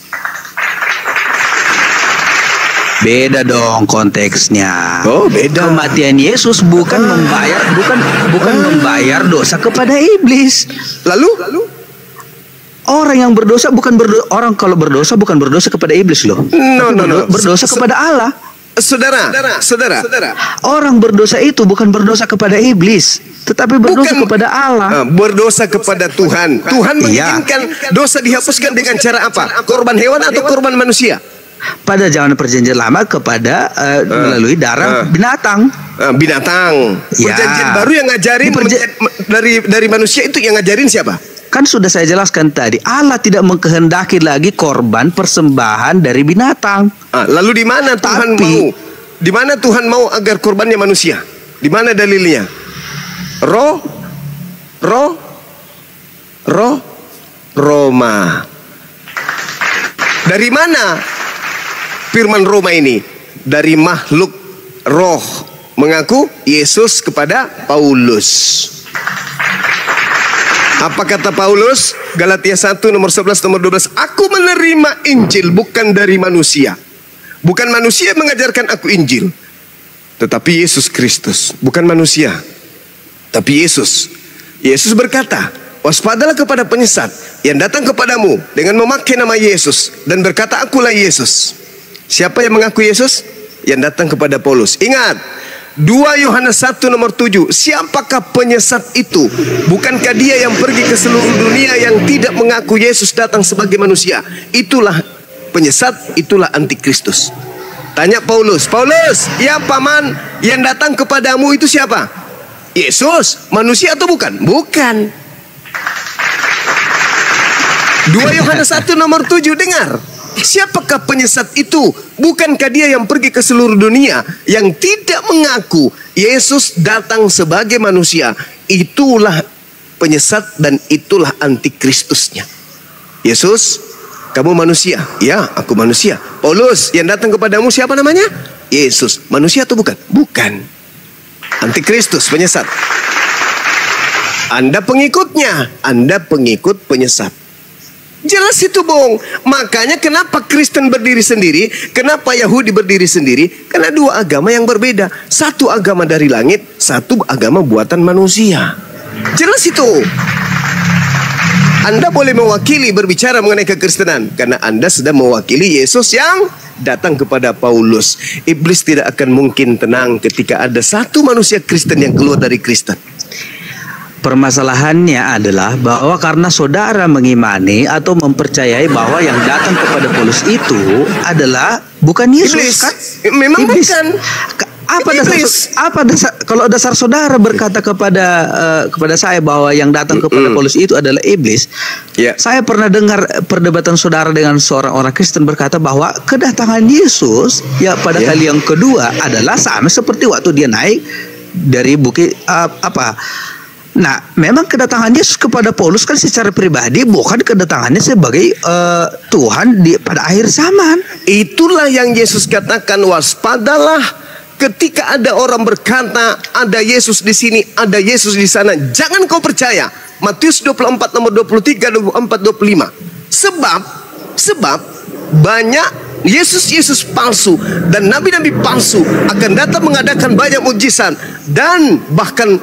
S2: Beda dong konteksnya.
S1: Oh, beda.
S2: Kematian Yesus bukan membayar dosa kepada iblis.
S1: Lalu
S2: orang yang berdosa orang kalau berdosa bukan berdosa kepada iblis loh. Berdosa kepada Allah.
S1: Saudara.
S2: Orang berdosa itu bukan berdosa kepada iblis, tetapi berdosa kepada Allah.
S1: Berdosa kepada Tuhan. Tuhan menginginkan dosa dihapuskan dengan cara apa? Korban hewan atau korban manusia?
S2: Pada zaman Perjanjian Lama kepada melalui darah binatang.
S1: Binatang. Perjanjian baru yang ngajarin dari manusia itu yang ngajarin siapa?
S2: Kan sudah saya jelaskan tadi, Allah tidak mengkehendaki lagi korban persembahan dari binatang.
S1: Lalu di mana Tuhan mau? Di mana Tuhan mau agar korbannya manusia? Di mana dalilnya? Roma. Dari mana firman Roma ini? Dari makhluk roh mengaku Yesus kepada Paulus. Apa kata Paulus? Galatia 1 nomor 11 nomor 12. Aku menerima Injil bukan dari manusia. Bukan manusia yang mengajarkan aku Injil, tetapi Yesus Kristus. Bukan manusia, tapi Yesus. Yesus berkata, waspadalah kepada penyesat yang datang kepadamu dengan memakai nama Yesus dan berkata, akulah Yesus. Siapa yang mengaku Yesus? Yang datang kepada Paulus. Ingat, 2 Yohanes 1 nomor 7. Siapakah penyesat itu? Bukankah dia yang pergi ke seluruh dunia yang tidak mengaku Yesus datang sebagai manusia? Itulah penyesat, itulah antikristus. Tanya Paulus, ya paman, yang datang kepadamu itu siapa? Yesus, manusia atau bukan? Bukan. 2 Yohanes 1 nomor 7, dengar. Siapakah penyesat itu? Bukankah dia yang pergi ke seluruh dunia yang tidak mengaku Yesus datang sebagai manusia? Itulah penyesat dan itulah antikristusnya. Yesus, kamu manusia? Ya, aku manusia. Paulus, yang datang kepadamu siapa namanya? Yesus. Manusia atau bukan? Bukan. Antikristus, penyesat. Anda pengikutnya, Anda pengikut penyesat. Jelas itu, Bung. Makanya kenapa Kristen berdiri sendiri, kenapa Yahudi berdiri sendiri? Karena dua agama yang berbeda. Satu agama dari langit, satu agama buatan manusia. Jelas itu. Anda boleh mewakili berbicara mengenai kekristenan karena Anda sedang mewakili Yesus yang datang kepada Paulus. Iblis tidak akan mungkin tenang ketika ada satu manusia Kristen yang keluar dari Kristen.
S2: Permasalahannya adalah bahwa karena saudara mengimani atau mempercayai bahwa yang datang kepada Paulus itu adalah bukan Yesus,
S1: Iblis.
S2: kan?
S1: Memang
S2: Iblis.
S1: bukan.
S2: Apa dasar kalau dasar saudara berkata kepada saya bahwa yang datang kepada Paulus itu adalah iblis?
S1: Ya.
S2: Saya pernah dengar perdebatan saudara dengan seorang orang Kristen berkata bahwa kedatangan Yesus ya pada kali yang kedua adalah sama seperti waktu dia naik dari bukit Nah, memang kedatangan Yesus kepada Paulus kan secara pribadi, bukan kedatangannya sebagai Tuhan pada akhir zaman.
S1: Itulah yang Yesus katakan, waspadalah ketika ada orang berkata ada Yesus di sini, ada Yesus di sana, jangan kau percaya. Matius 24 nomor 23, 24, 25. Sebab banyak Yesus palsu dan nabi-nabi palsu akan datang mengadakan banyak mujizat dan bahkan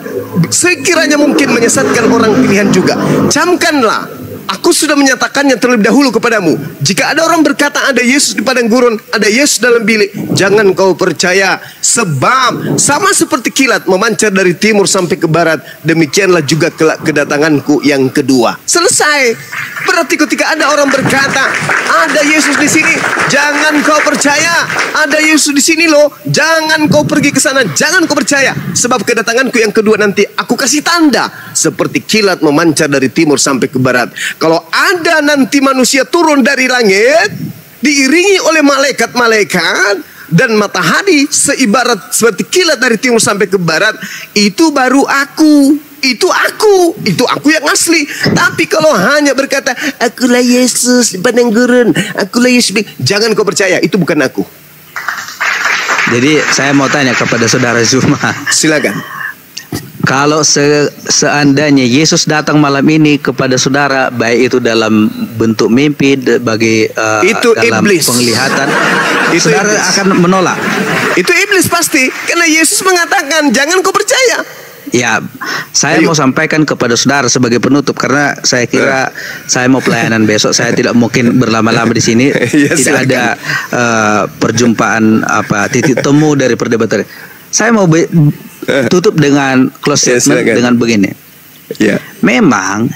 S1: sekiranya mungkin menyesatkan orang pilihan juga. Camkanlah, aku sudah menyatakannya terlebih dahulu kepadamu. Jika ada orang berkata ada Yesus di padang gurun, ada Yesus dalam bilik, jangan kau percaya. Sebab sama seperti kilat memancar dari timur sampai ke barat, demikianlah juga kelak kedatanganku yang kedua. Selesai. Berarti ketika ada orang berkata ada Yesus di sini, jangan kau percaya. Ada Yesus di sini loh, jangan kau pergi ke sana, jangan kau percaya. Sebab kedatanganku yang kedua nanti aku kasih tanda seperti kilat memancar dari timur sampai ke barat. Kalau ada nanti manusia turun dari langit diiringi oleh malaikat-malaikat dan matahari seibarat seperti kilat dari timur sampai ke barat, itu baru aku. Itu aku yang asli. Tapi kalau hanya berkata akulah Yesus di padang gurun, akulah Yesus, jangan kau percaya, itu bukan aku.
S2: Jadi saya mau tanya kepada saudara Zuma.
S1: Silakan.
S2: Kalau seandainya Yesus datang malam ini kepada saudara, baik itu dalam bentuk mimpi, bagi
S1: itu
S2: dalam
S1: iblis.
S2: Penglihatan,
S1: Itu
S2: saudara
S1: iblis.
S2: akan menolak.
S1: Itu iblis pasti, karena Yesus mengatakan jangan kau percaya.
S2: Ya, saya mau sampaikan kepada saudara sebagai penutup karena saya kira saya mau pelayanan besok, saya tidak mungkin berlama-lama di sini. Tidak ada perjumpaan titik temu dari perdebatan. Saya mau tutup dengan close statement dengan begini. Memang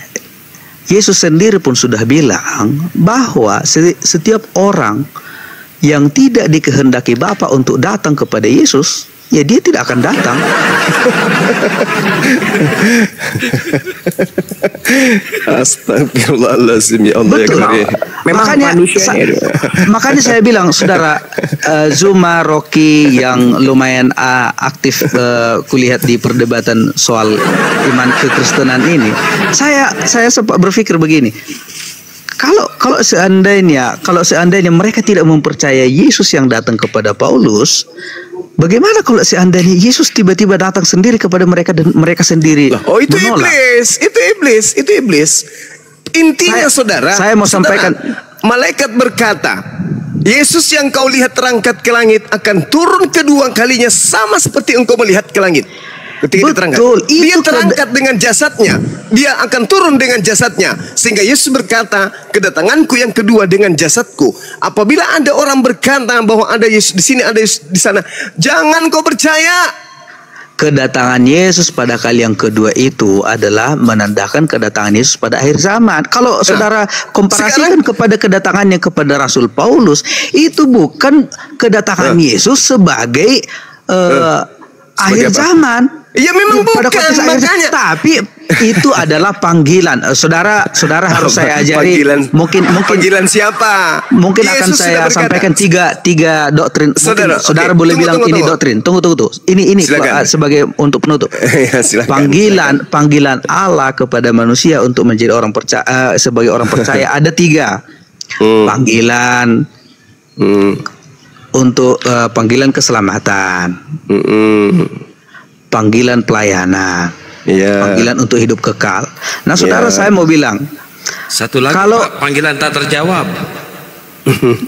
S2: Yesus sendiri pun sudah bilang bahwa setiap orang yang tidak dikehendaki Bapa untuk datang kepada Yesus, ya dia tidak akan datang.
S1: Astagfirullahaladzim, ya Allah.
S2: Betul. Makanya saya bilang saudara Zuma, Rocky yang lumayan aktif kulihat di perdebatan soal iman kekristenan ini, saya sempat berpikir begini. Kalau seandainya mereka tidak mempercayai Yesus yang datang kepada Paulus, bagaimana kalau seandainya Yesus tiba-tiba datang sendiri kepada mereka dan mereka sendiri menolak?
S1: Itu iblis. Intinya saudara,
S2: saya mau sampaikan,
S1: malaikat berkata, Yesus yang kau lihat terangkat ke langit akan turun kedua kalinya sama seperti engkau melihat ke langit. Ketika dia terangkat dengan jasadnya, dia akan turun dengan jasadnya. Sehingga Yesus berkata, kedatanganku yang kedua dengan jasadku. Apabila ada orang berkata bahwa ada Yesus di sini, ada Yesus di sana, jangan kau percaya.
S2: Kedatangan Yesus pada kali yang kedua itu adalah menandakan kedatangan Yesus pada akhir zaman. Kalau saudara komparasikan kepada kedatangannya kepada Rasul Paulus, itu bukan kedatangan Yesus sebagai akhir zaman.
S1: Ya memang bukan, makanya.
S2: Tapi itu adalah panggilan. Saudara harus saya ajari. Mungkin
S1: panggilan siapa?
S2: Mungkin Yesus akan saya sampaikan tiga doktrin. Saudara boleh bilang ini doktrin. Tunggu. Ini sebagai untuk penutup. Panggilan Allah kepada manusia untuk menjadi orang percaya, sebagai orang percaya ada tiga. Panggilan untuk panggilan keselamatan. Panggilan pelayanan
S1: Iya.
S2: Panggilan untuk hidup kekal. Nah, saudara,
S1: Iya.
S2: saya mau bilang,
S3: Satu lagi
S2: Kalau-
S3: Pak, panggilan tak terjawab.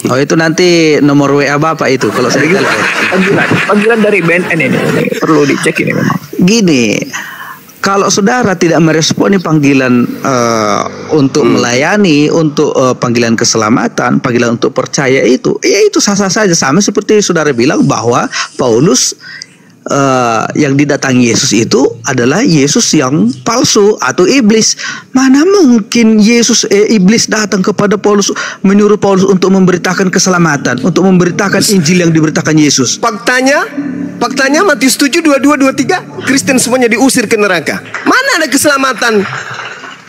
S2: oh itu nanti nomor WA Bapak itu kalau saya telepon.
S5: Panggilan dari BNN ini perlu dicek ini memang.
S2: Gini, kalau saudara tidak meresponi panggilan untuk melayani, untuk panggilan keselamatan, panggilan untuk percaya itu, ya itu sah-sah saja. Sama seperti saudara bilang bahwa Paulus yang didatangi Yesus itu adalah Yesus yang palsu atau iblis. Mana mungkin iblis datang kepada Paulus, menyuruh Paulus untuk memberitakan keselamatan, untuk memberitakan Injil yang diberitakan Yesus.
S1: Faktanya Matius 7, 22, 23, Kristen semuanya diusir ke neraka. Mana ada keselamatan?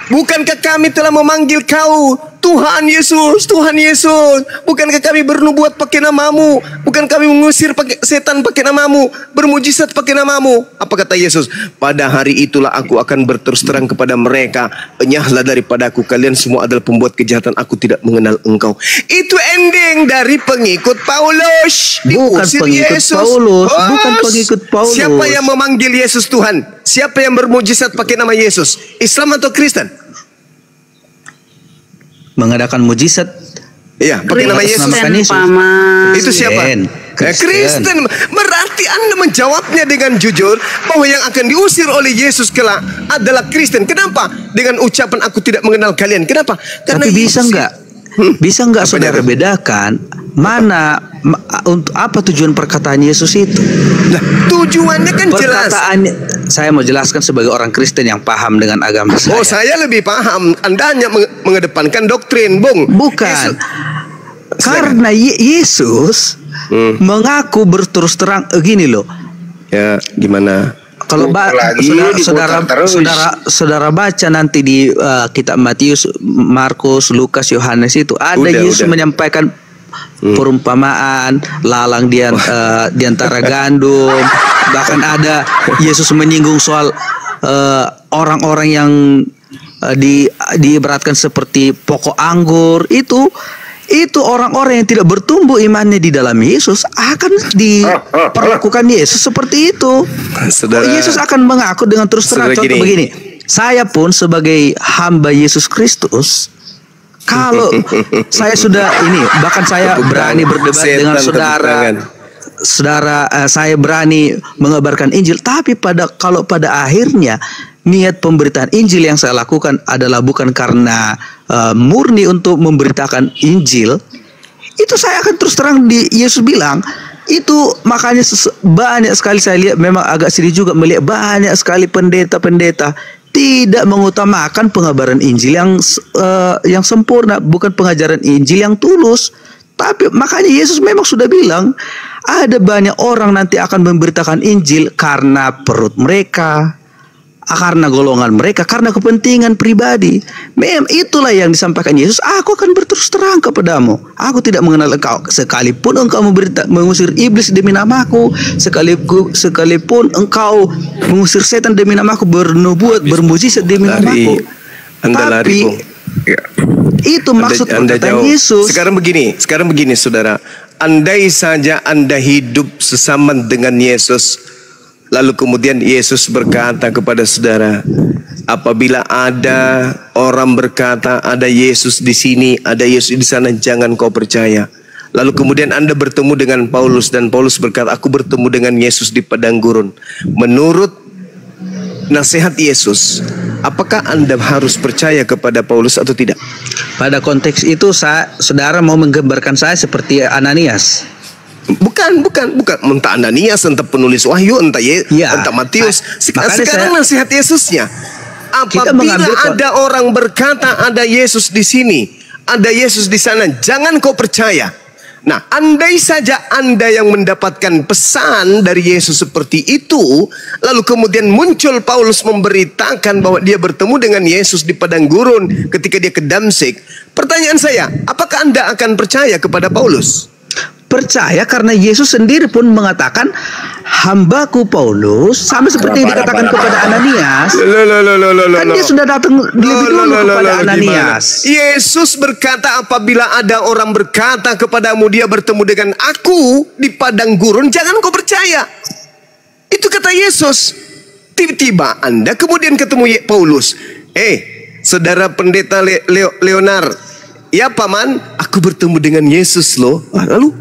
S1: Bukankah kami telah memanggil kau Tuhan Yesus, Tuhan Yesus? Bukankah kami bernubuat pakai namamu? Bukan kami mengusir setan pakai namamu, bermujizat pakai namamu? Apa kata Yesus? Pada hari itulah aku akan berterus terang kepada mereka, enyahlah daripadaku, kalian semua adalah pembuat kejahatan, aku tidak mengenal engkau. Itu ending dari pengikut Paulus.
S2: Bukan
S1: Diusir
S2: pengikut
S1: Yesus.
S2: Paulus, bukan pengikut Paulus.
S1: Siapa yang memanggil Yesus Tuhan? Siapa yang bermujizat pakai nama Yesus? Islam atau Kristen?
S2: Mengadakan mujizat
S1: Iya, pakai nama Yesus.
S2: Kristen,
S7: Kristen, Paman.
S1: Itu siapa? Kristen. Berarti Anda menjawabnya dengan jujur bahwa yang akan diusir oleh Yesus kelak adalah Kristen. Kenapa? Dengan ucapan aku tidak mengenal kalian. Kenapa? Karena
S2: Tapi bisa
S1: Yesus-
S2: nggak? Bisa nggak
S1: Apa
S2: saudara
S1: dia?
S2: bedakan mana untuk apa tujuan perkataan Yesus itu?
S1: Nah, tujuannya kan jelas.
S2: Perkataan saya mau jelaskan sebagai orang Kristen yang paham dengan agama saya.
S1: Oh, saya lebih paham. Anda hanya mengedepankan doktrin, Bung.
S2: Bukan. Karena Yesus mengaku berterus terang gini loh.
S1: Ya, gimana?
S2: Kalau saudara baca nanti di kitab Matius, Markus, Lukas, Yohanes itu ada Yesus menyampaikan perumpamaan lalang di antara gandum. Bahkan ada Yesus menyinggung soal orang-orang yang diibaratkan seperti pokok anggur. Itu orang-orang yang tidak bertumbuh imannya di dalam Yesus akan diperlakukan Yesus seperti itu.
S1: Saudara,
S2: Yesus akan mengaku dengan terus terang. Contoh begini, saya pun sebagai hamba Yesus Kristus, kalau saya sudah bahkan saya berani berdebat dengan saudara, saya berani mengabarkan Injil. Tapi kalau pada akhirnya niat pemberitaan Injil yang saya lakukan adalah bukan karena murni untuk memberitakan Injil, itu saya akan terus terang Yesus bilang itu. Makanya banyak sekali saya lihat, memang agak sedih juga melihat banyak sekali pendeta-pendeta tidak mengutamakan pengabaran Injil yang sempurna, bukan pengajaran Injil yang tulus. Tapi makanya Yesus memang sudah bilang ada banyak orang nanti akan memberitakan Injil karena perut mereka, karena golongan mereka, karena kepentingan pribadi. Memang itulah yang disampaikan Yesus. Aku akan berterus terang kepadamu. Aku tidak mengenal engkau. Sekalipun engkau mengusir iblis demi namaku, sekalipun engkau mengusir setan demi namaku, bernubuat, bermujizat demi namaku. Tapi itu maksud perkataan Yesus.
S1: Sekarang begini, saudara. Andai saja Anda hidup sesama dengan Yesus, lalu kemudian Yesus berkata kepada saudara, apabila ada orang berkata ada Yesus di sini, ada Yesus di sana, jangan kau percaya. Lalu kemudian Anda bertemu dengan Paulus dan Paulus berkata, aku bertemu dengan Yesus di padang gurun. Menurut nasihat Yesus, apakah Anda harus percaya kepada Paulus atau tidak?
S2: Pada konteks itu saudara mau menggambarkan saya seperti Ananias.
S1: Bukan. Entah Ananias, entah penulis Wahyu, entah Matius. Sekarang nasihat Yesusnya. Apabila ada orang berkata ada Yesus di sini, ada Yesus di sana, jangan kau percaya. Nah, andai saja Anda yang mendapatkan pesan dari Yesus seperti itu, lalu kemudian muncul Paulus memberitakan bahwa dia bertemu dengan Yesus di padang gurun ketika dia ke Damsyik. Pertanyaan saya, apakah Anda akan percaya kepada Paulus?
S2: Percaya karena Yesus sendiri pun mengatakan hambaku Paulus, sama seperti yang dikatakan kepada Ananias. Kan dia sudah datang lebih dulu kepada Ananias.
S1: Yesus berkata apabila ada orang berkata kepadamu dia bertemu dengan aku di padang gurun, jangan kau percaya. Itu kata Yesus. Tiba-tiba Anda kemudian ketemu Paulus. Saudara pendeta Leonard, ya paman, aku bertemu dengan Yesus loh. Lalu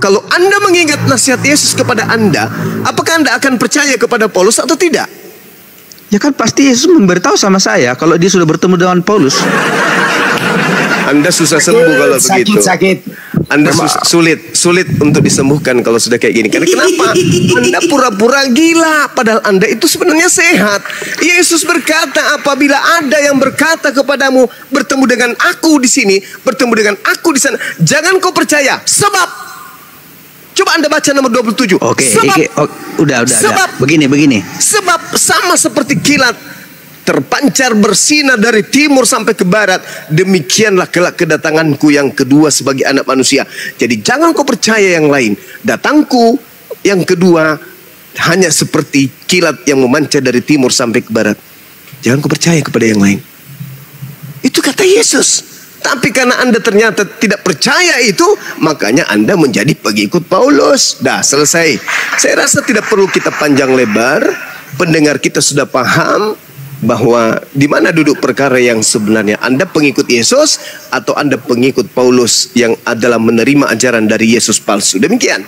S1: kalau Anda mengingat nasihat Yesus kepada Anda, apakah Anda akan percaya kepada Paulus atau tidak?
S2: Ya kan pasti Yesus memberitahu sama saya kalau dia sudah bertemu dengan Paulus.
S1: Anda susah sembuh kalau begitu.
S4: Sakit.
S1: Anda sulit untuk disembuhkan kalau sudah kayak gini. Karena kenapa? Anda pura-pura gila, padahal Anda itu sebenarnya sehat. Yesus berkata, apabila ada yang berkata kepadamu, bertemu dengan aku di sini, bertemu dengan aku di sana, jangan kau percaya. Sebab, coba Anda baca nomor 27.
S2: Udah.
S1: Sebab,
S2: begini.
S1: Sebab sama seperti kilat terpancar bersinar dari timur sampai ke barat, demikianlah kelak kedatanganku yang kedua sebagai anak manusia. Jadi jangan kau percaya yang lain. Datangku yang kedua hanya seperti kilat yang memancar dari timur sampai ke barat. Jangan kau percaya kepada yang lain. Itu kata Yesus. Tapi karena Anda ternyata tidak percaya itu, makanya Anda menjadi pengikut Paulus. Dah selesai. Saya rasa tidak perlu kita panjang lebar. Pendengar kita sudah paham bahwa di mana duduk perkara yang sebenarnya. Anda pengikut Yesus atau Anda pengikut Paulus yang adalah menerima ajaran dari Yesus palsu. Demikian.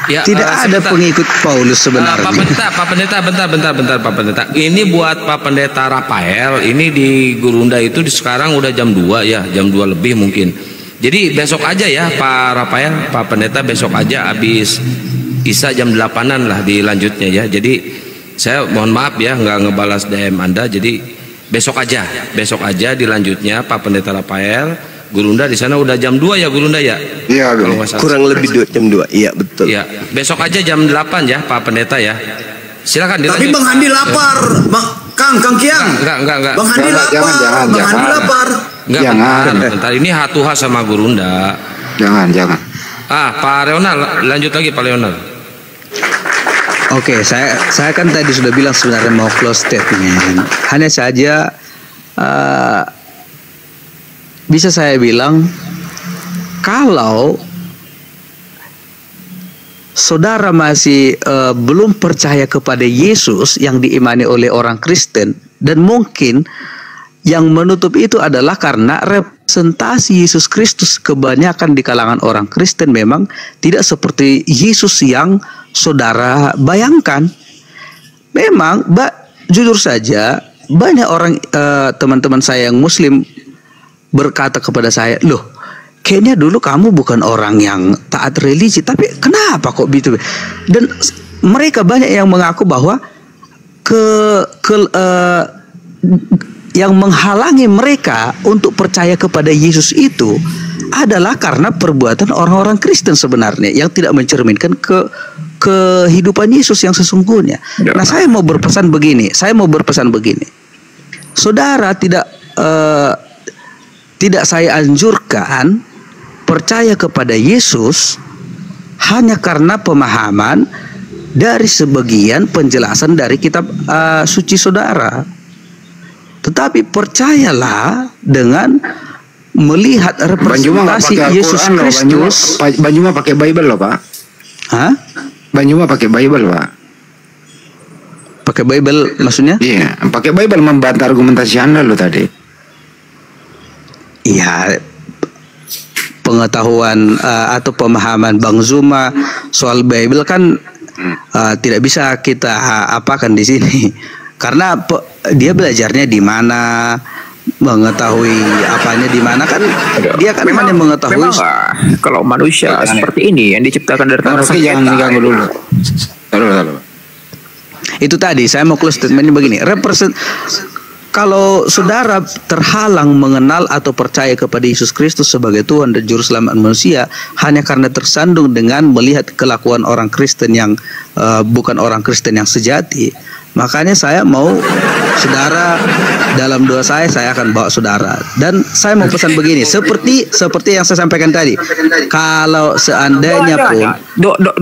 S2: Ya, tidak ada pengikut Paulus sebenarnya.
S3: Pak Pendeta, bentar Pak Pendeta. Ini buat Pak Pendeta Rafael. Ini di Gurunda itu sekarang udah jam 2 ya, jam 2 lebih mungkin. Jadi besok aja ya Pak Rafael, Pak Pendeta besok aja habis Isa jam 8-an lah dilanjutnya ya. Jadi saya mohon maaf ya nggak ngebalas DM Anda, jadi besok aja dilanjutnya Pak Pendeta Rafael. Gurunda di sana udah jam 2 ya Gurunda ya?
S4: Iya,
S1: kurang lebih jam 2. Iya betul.
S3: Iya, besok aja jam 8 ya Pak Pendeta ya. Silakan dilanjut.
S9: Tapi Bang Handi lapar. Kang Kiang.
S3: Enggak.
S9: Bang Handi lapar. Bang Handi lapar.
S3: Jangan. Bentar, ini hatuha sama Gurunda.
S4: Jangan.
S3: Pak Leonard, lanjut lagi Pak Leonard.
S2: Oke, saya kan tadi sudah bilang sebenarnya mau close statement. Hanya saja bisa saya bilang kalau saudara masih belum percaya kepada Yesus yang diimani oleh orang Kristen, dan mungkin yang menutup itu adalah karena representasi Yesus Kristus kebanyakan di kalangan orang Kristen memang tidak seperti Yesus yang saudara bayangkan. Memang jujur saja banyak orang teman-teman saya yang Muslim berkata kepada saya, loh kayaknya dulu kamu bukan orang yang taat religi, tapi kenapa kok gitu? Dan mereka banyak yang mengaku bahwa yang menghalangi mereka untuk percaya kepada Yesus itu adalah karena perbuatan orang-orang Kristen sebenarnya yang tidak mencerminkan kehidupan Yesus yang sesungguhnya. Nah, saya mau berpesan begini. Saudara tidak saya anjurkan percaya kepada Yesus hanya karena pemahaman dari sebagian penjelasan dari kitab suci saudara. Tetapi percayalah dengan melihat representasi Yesus Kristus.
S4: Banjuma pakai Bible loh Pak.
S2: Hah?
S4: Banjuma pakai Bible Pak.
S2: Pakai Bible maksudnya?
S4: Iya, pakai Bible membantah argumentasi Anda loh tadi.
S2: Iya, pengetahuan atau pemahaman Bang Zuma soal Bible kan tidak bisa kita apakan di sini. Karena dia belajarnya di mana, mengetahui apanya di mana kan. Dia kan hanya mengetahui.
S5: Memang kalau manusia seperti ini yang diciptakan dari tanah
S4: jangan diganggu dulu.
S2: Itu tadi saya mau close statementnya begini. Kalau saudara terhalang mengenal atau percaya kepada Yesus Kristus sebagai Tuhan dan Juru Selamat manusia hanya karena tersandung dengan melihat kelakuan orang Kristen yang bukan orang Kristen yang sejati, makanya saya mau saudara dalam doa saya akan bawa saudara. Dan saya mau pesan begini, seperti yang saya sampaikan tadi, kalau seandainya pun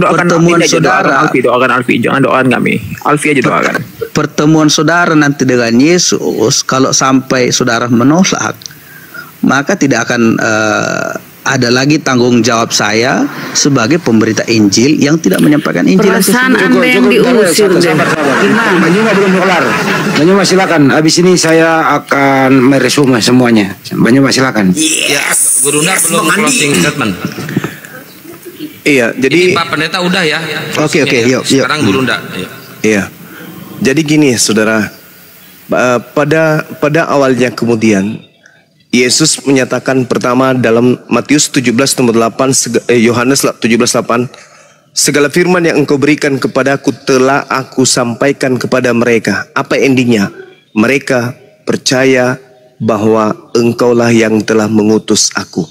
S2: pertemuan saudara,
S5: doakan Alfi, jangan doakan kami, Alfi aja doakan.
S2: Pertemuan saudara nanti dengan Yesus, kalau sampai saudara menolak, maka tidak akan ada lagi tanggung jawab saya sebagai pemberita Injil yang tidak menyampaikan Injil.
S7: Perasaan Anda yang diusir deh. Gimana?
S4: Banyuma belum kelar. Banyuma silakan. Habis ini saya akan meresume semuanya. Banyuma silakan.
S3: Yes. Gurunda belum closing statement.
S1: Iya, jadi
S3: ini Pak Pendeta udah ya.
S1: Oke, yuk.
S3: Sekarang Gurunda.
S1: Iya. Jadi gini, saudara. Pada awalnya kemudian Yesus menyatakan pertama dalam Matius 17 nomor 8, Yohanes 17:8, segala firman yang engkau berikan kepadaku telah aku sampaikan kepada mereka. Apa endingnya? Mereka percaya bahwa engkaulah yang telah mengutus aku.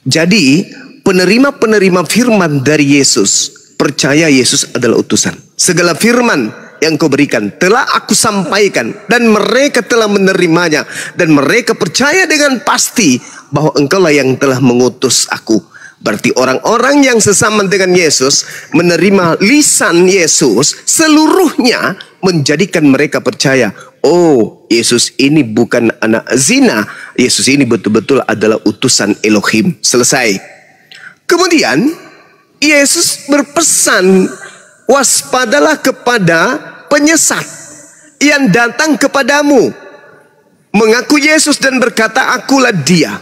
S1: Jadi penerima-penerima firman dari Yesus percaya Yesus adalah utusan. Segala firman yang kau berikan telah aku sampaikan, dan mereka telah menerimanya, dan mereka percaya dengan pasti bahwa engkaulah yang telah mengutus aku. Berarti orang-orang yang sesama dengan Yesus menerima lisan Yesus seluruhnya menjadikan mereka percaya, oh, Yesus ini bukan anak zina, Yesus ini betul-betul adalah utusan Elohim. Selesai. Kemudian Yesus berpesan, waspadalah kepada penyesat yang datang kepadamu, mengaku Yesus dan berkata, akulah dia.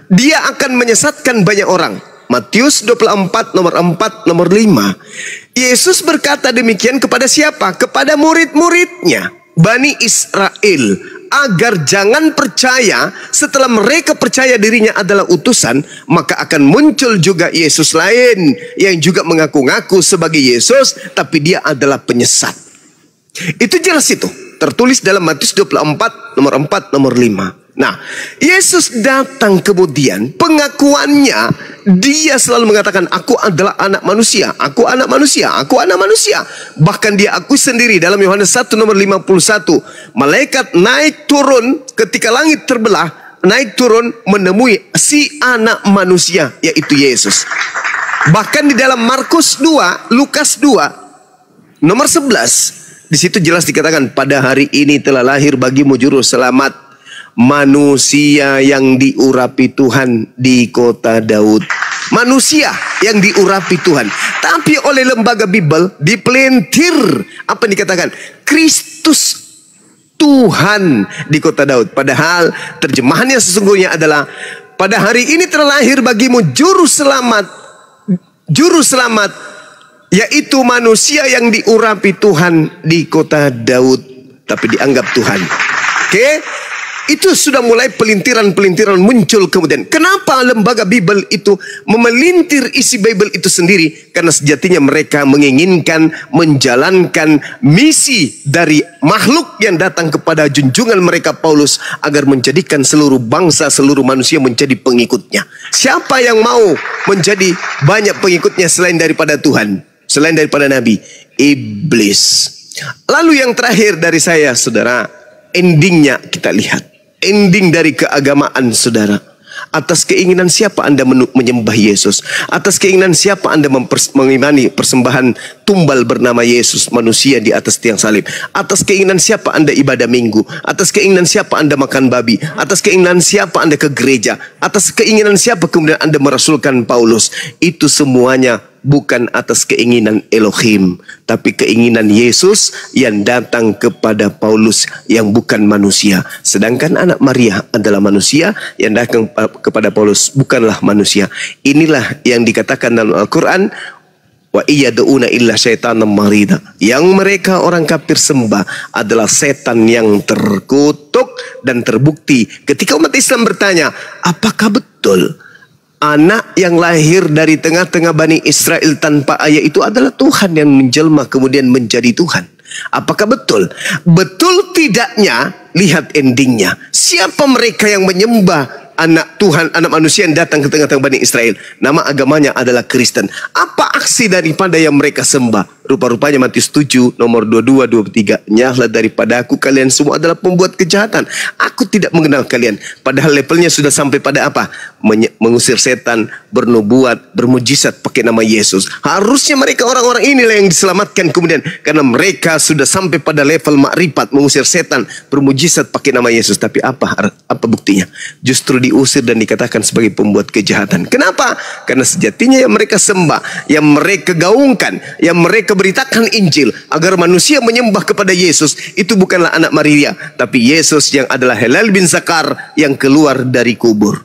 S1: Dia akan menyesatkan banyak orang. Matius 24 nomor 4 nomor 5. Yesus berkata demikian kepada siapa? Kepada murid-muridnya, Bani Israel, agar jangan percaya setelah mereka percaya dirinya adalah utusan, maka akan muncul juga Yesus lain yang juga mengaku-ngaku sebagai Yesus, tapi dia adalah penyesat. Itu jelas, itu tertulis dalam Matius 24 nomor 4 nomor 5. Nah, Yesus datang kemudian pengakuannya, dia selalu mengatakan, aku adalah anak manusia, aku anak manusia, aku anak manusia. Bahkan dia akui sendiri dalam Yohanes 1 nomor 51, malaikat naik turun ketika langit terbelah, naik turun menemui si anak manusia, yaitu Yesus. Bahkan di dalam Markus 2, Lukas 2 nomor 11, di situ jelas dikatakan, pada hari ini telah lahir bagimu juru selamat, manusia yang diurapi Tuhan di kota Daud. Manusia yang diurapi Tuhan. Tapi oleh lembaga Bible dipelintir apa yang dikatakan? Kristus Tuhan di kota Daud. Padahal terjemahannya sesungguhnya adalah, pada hari ini telah lahir bagimu juru selamat, yaitu manusia yang diurapi Tuhan di kota Daud, tapi dianggap Tuhan. Oke? Itu sudah mulai pelintiran-pelintiran muncul kemudian. Kenapa lembaga Bible itu memelintir isi Bible itu sendiri? Karena sejatinya mereka menginginkan menjalankan misi dari makhluk yang datang kepada junjungan mereka Paulus, agar menjadikan seluruh bangsa, seluruh manusia menjadi pengikutnya. Siapa yang mau menjadi banyak pengikutnya selain daripada Tuhan, selain daripada Nabi? Iblis. Lalu yang terakhir dari saya, saudara, endingnya kita lihat. Ending dari keagamaan, saudara. Atas keinginan siapa Anda menyembah Yesus? Atas keinginan siapa Anda mengimani persembahan tumbal bernama Yesus, manusia di atas tiang salib? Atas keinginan siapa Anda ibadah minggu? Atas keinginan siapa Anda makan babi? Atas keinginan siapa Anda ke gereja? Atas keinginan siapa kemudian Anda merasulkan Paulus? Itu semuanya bukan atas keinginan Elohim, tapi keinginan Yesus yang datang kepada Paulus yang bukan manusia. Sedangkan anak Maria adalah manusia, yang datang kepada Paulus bukanlah manusia. Inilah yang dikatakan dalam Al-Quran, wa iyad'una illa syaitanam marida. Yang mereka orang kafir sembah adalah setan yang terkutuk. Dan terbukti ketika umat Islam bertanya, apakah betul anak yang lahir dari tengah-tengah Bani Israel tanpa ayah itu adalah Tuhan yang menjelma kemudian menjadi Tuhan? Apakah betul? Betul tidaknya, lihat endingnya. Siapa mereka yang menyembah anak Tuhan, anak manusia yang datang ke tengah-tengah Bani Israel? Nama agamanya adalah Kristen. Apa aksi daripada yang mereka sembah? Rupa-rupanya Matius 7 nomor 22 23. Nyahlah daripada aku, kalian semua adalah pembuat kejahatan. Aku tidak mengenal kalian. Padahal levelnya sudah sampai pada apa? Mengusir setan, bernubuat, bermujizat pakai nama Yesus. Harusnya mereka orang-orang inilah yang diselamatkan kemudian, karena mereka sudah sampai pada level makrifat, mengusir setan, bermujizat pakai nama Yesus. Tapi apa buktinya? Justru diusir dan dikatakan sebagai pembuat kejahatan. Kenapa? Karena sejatinya yang mereka sembah, yang mereka gaungkan, yang mereka beritakan Injil agar manusia menyembah kepada Yesus, itu bukanlah anak Maria, tapi Yesus yang adalah Helal bin Zakar yang keluar dari kubur.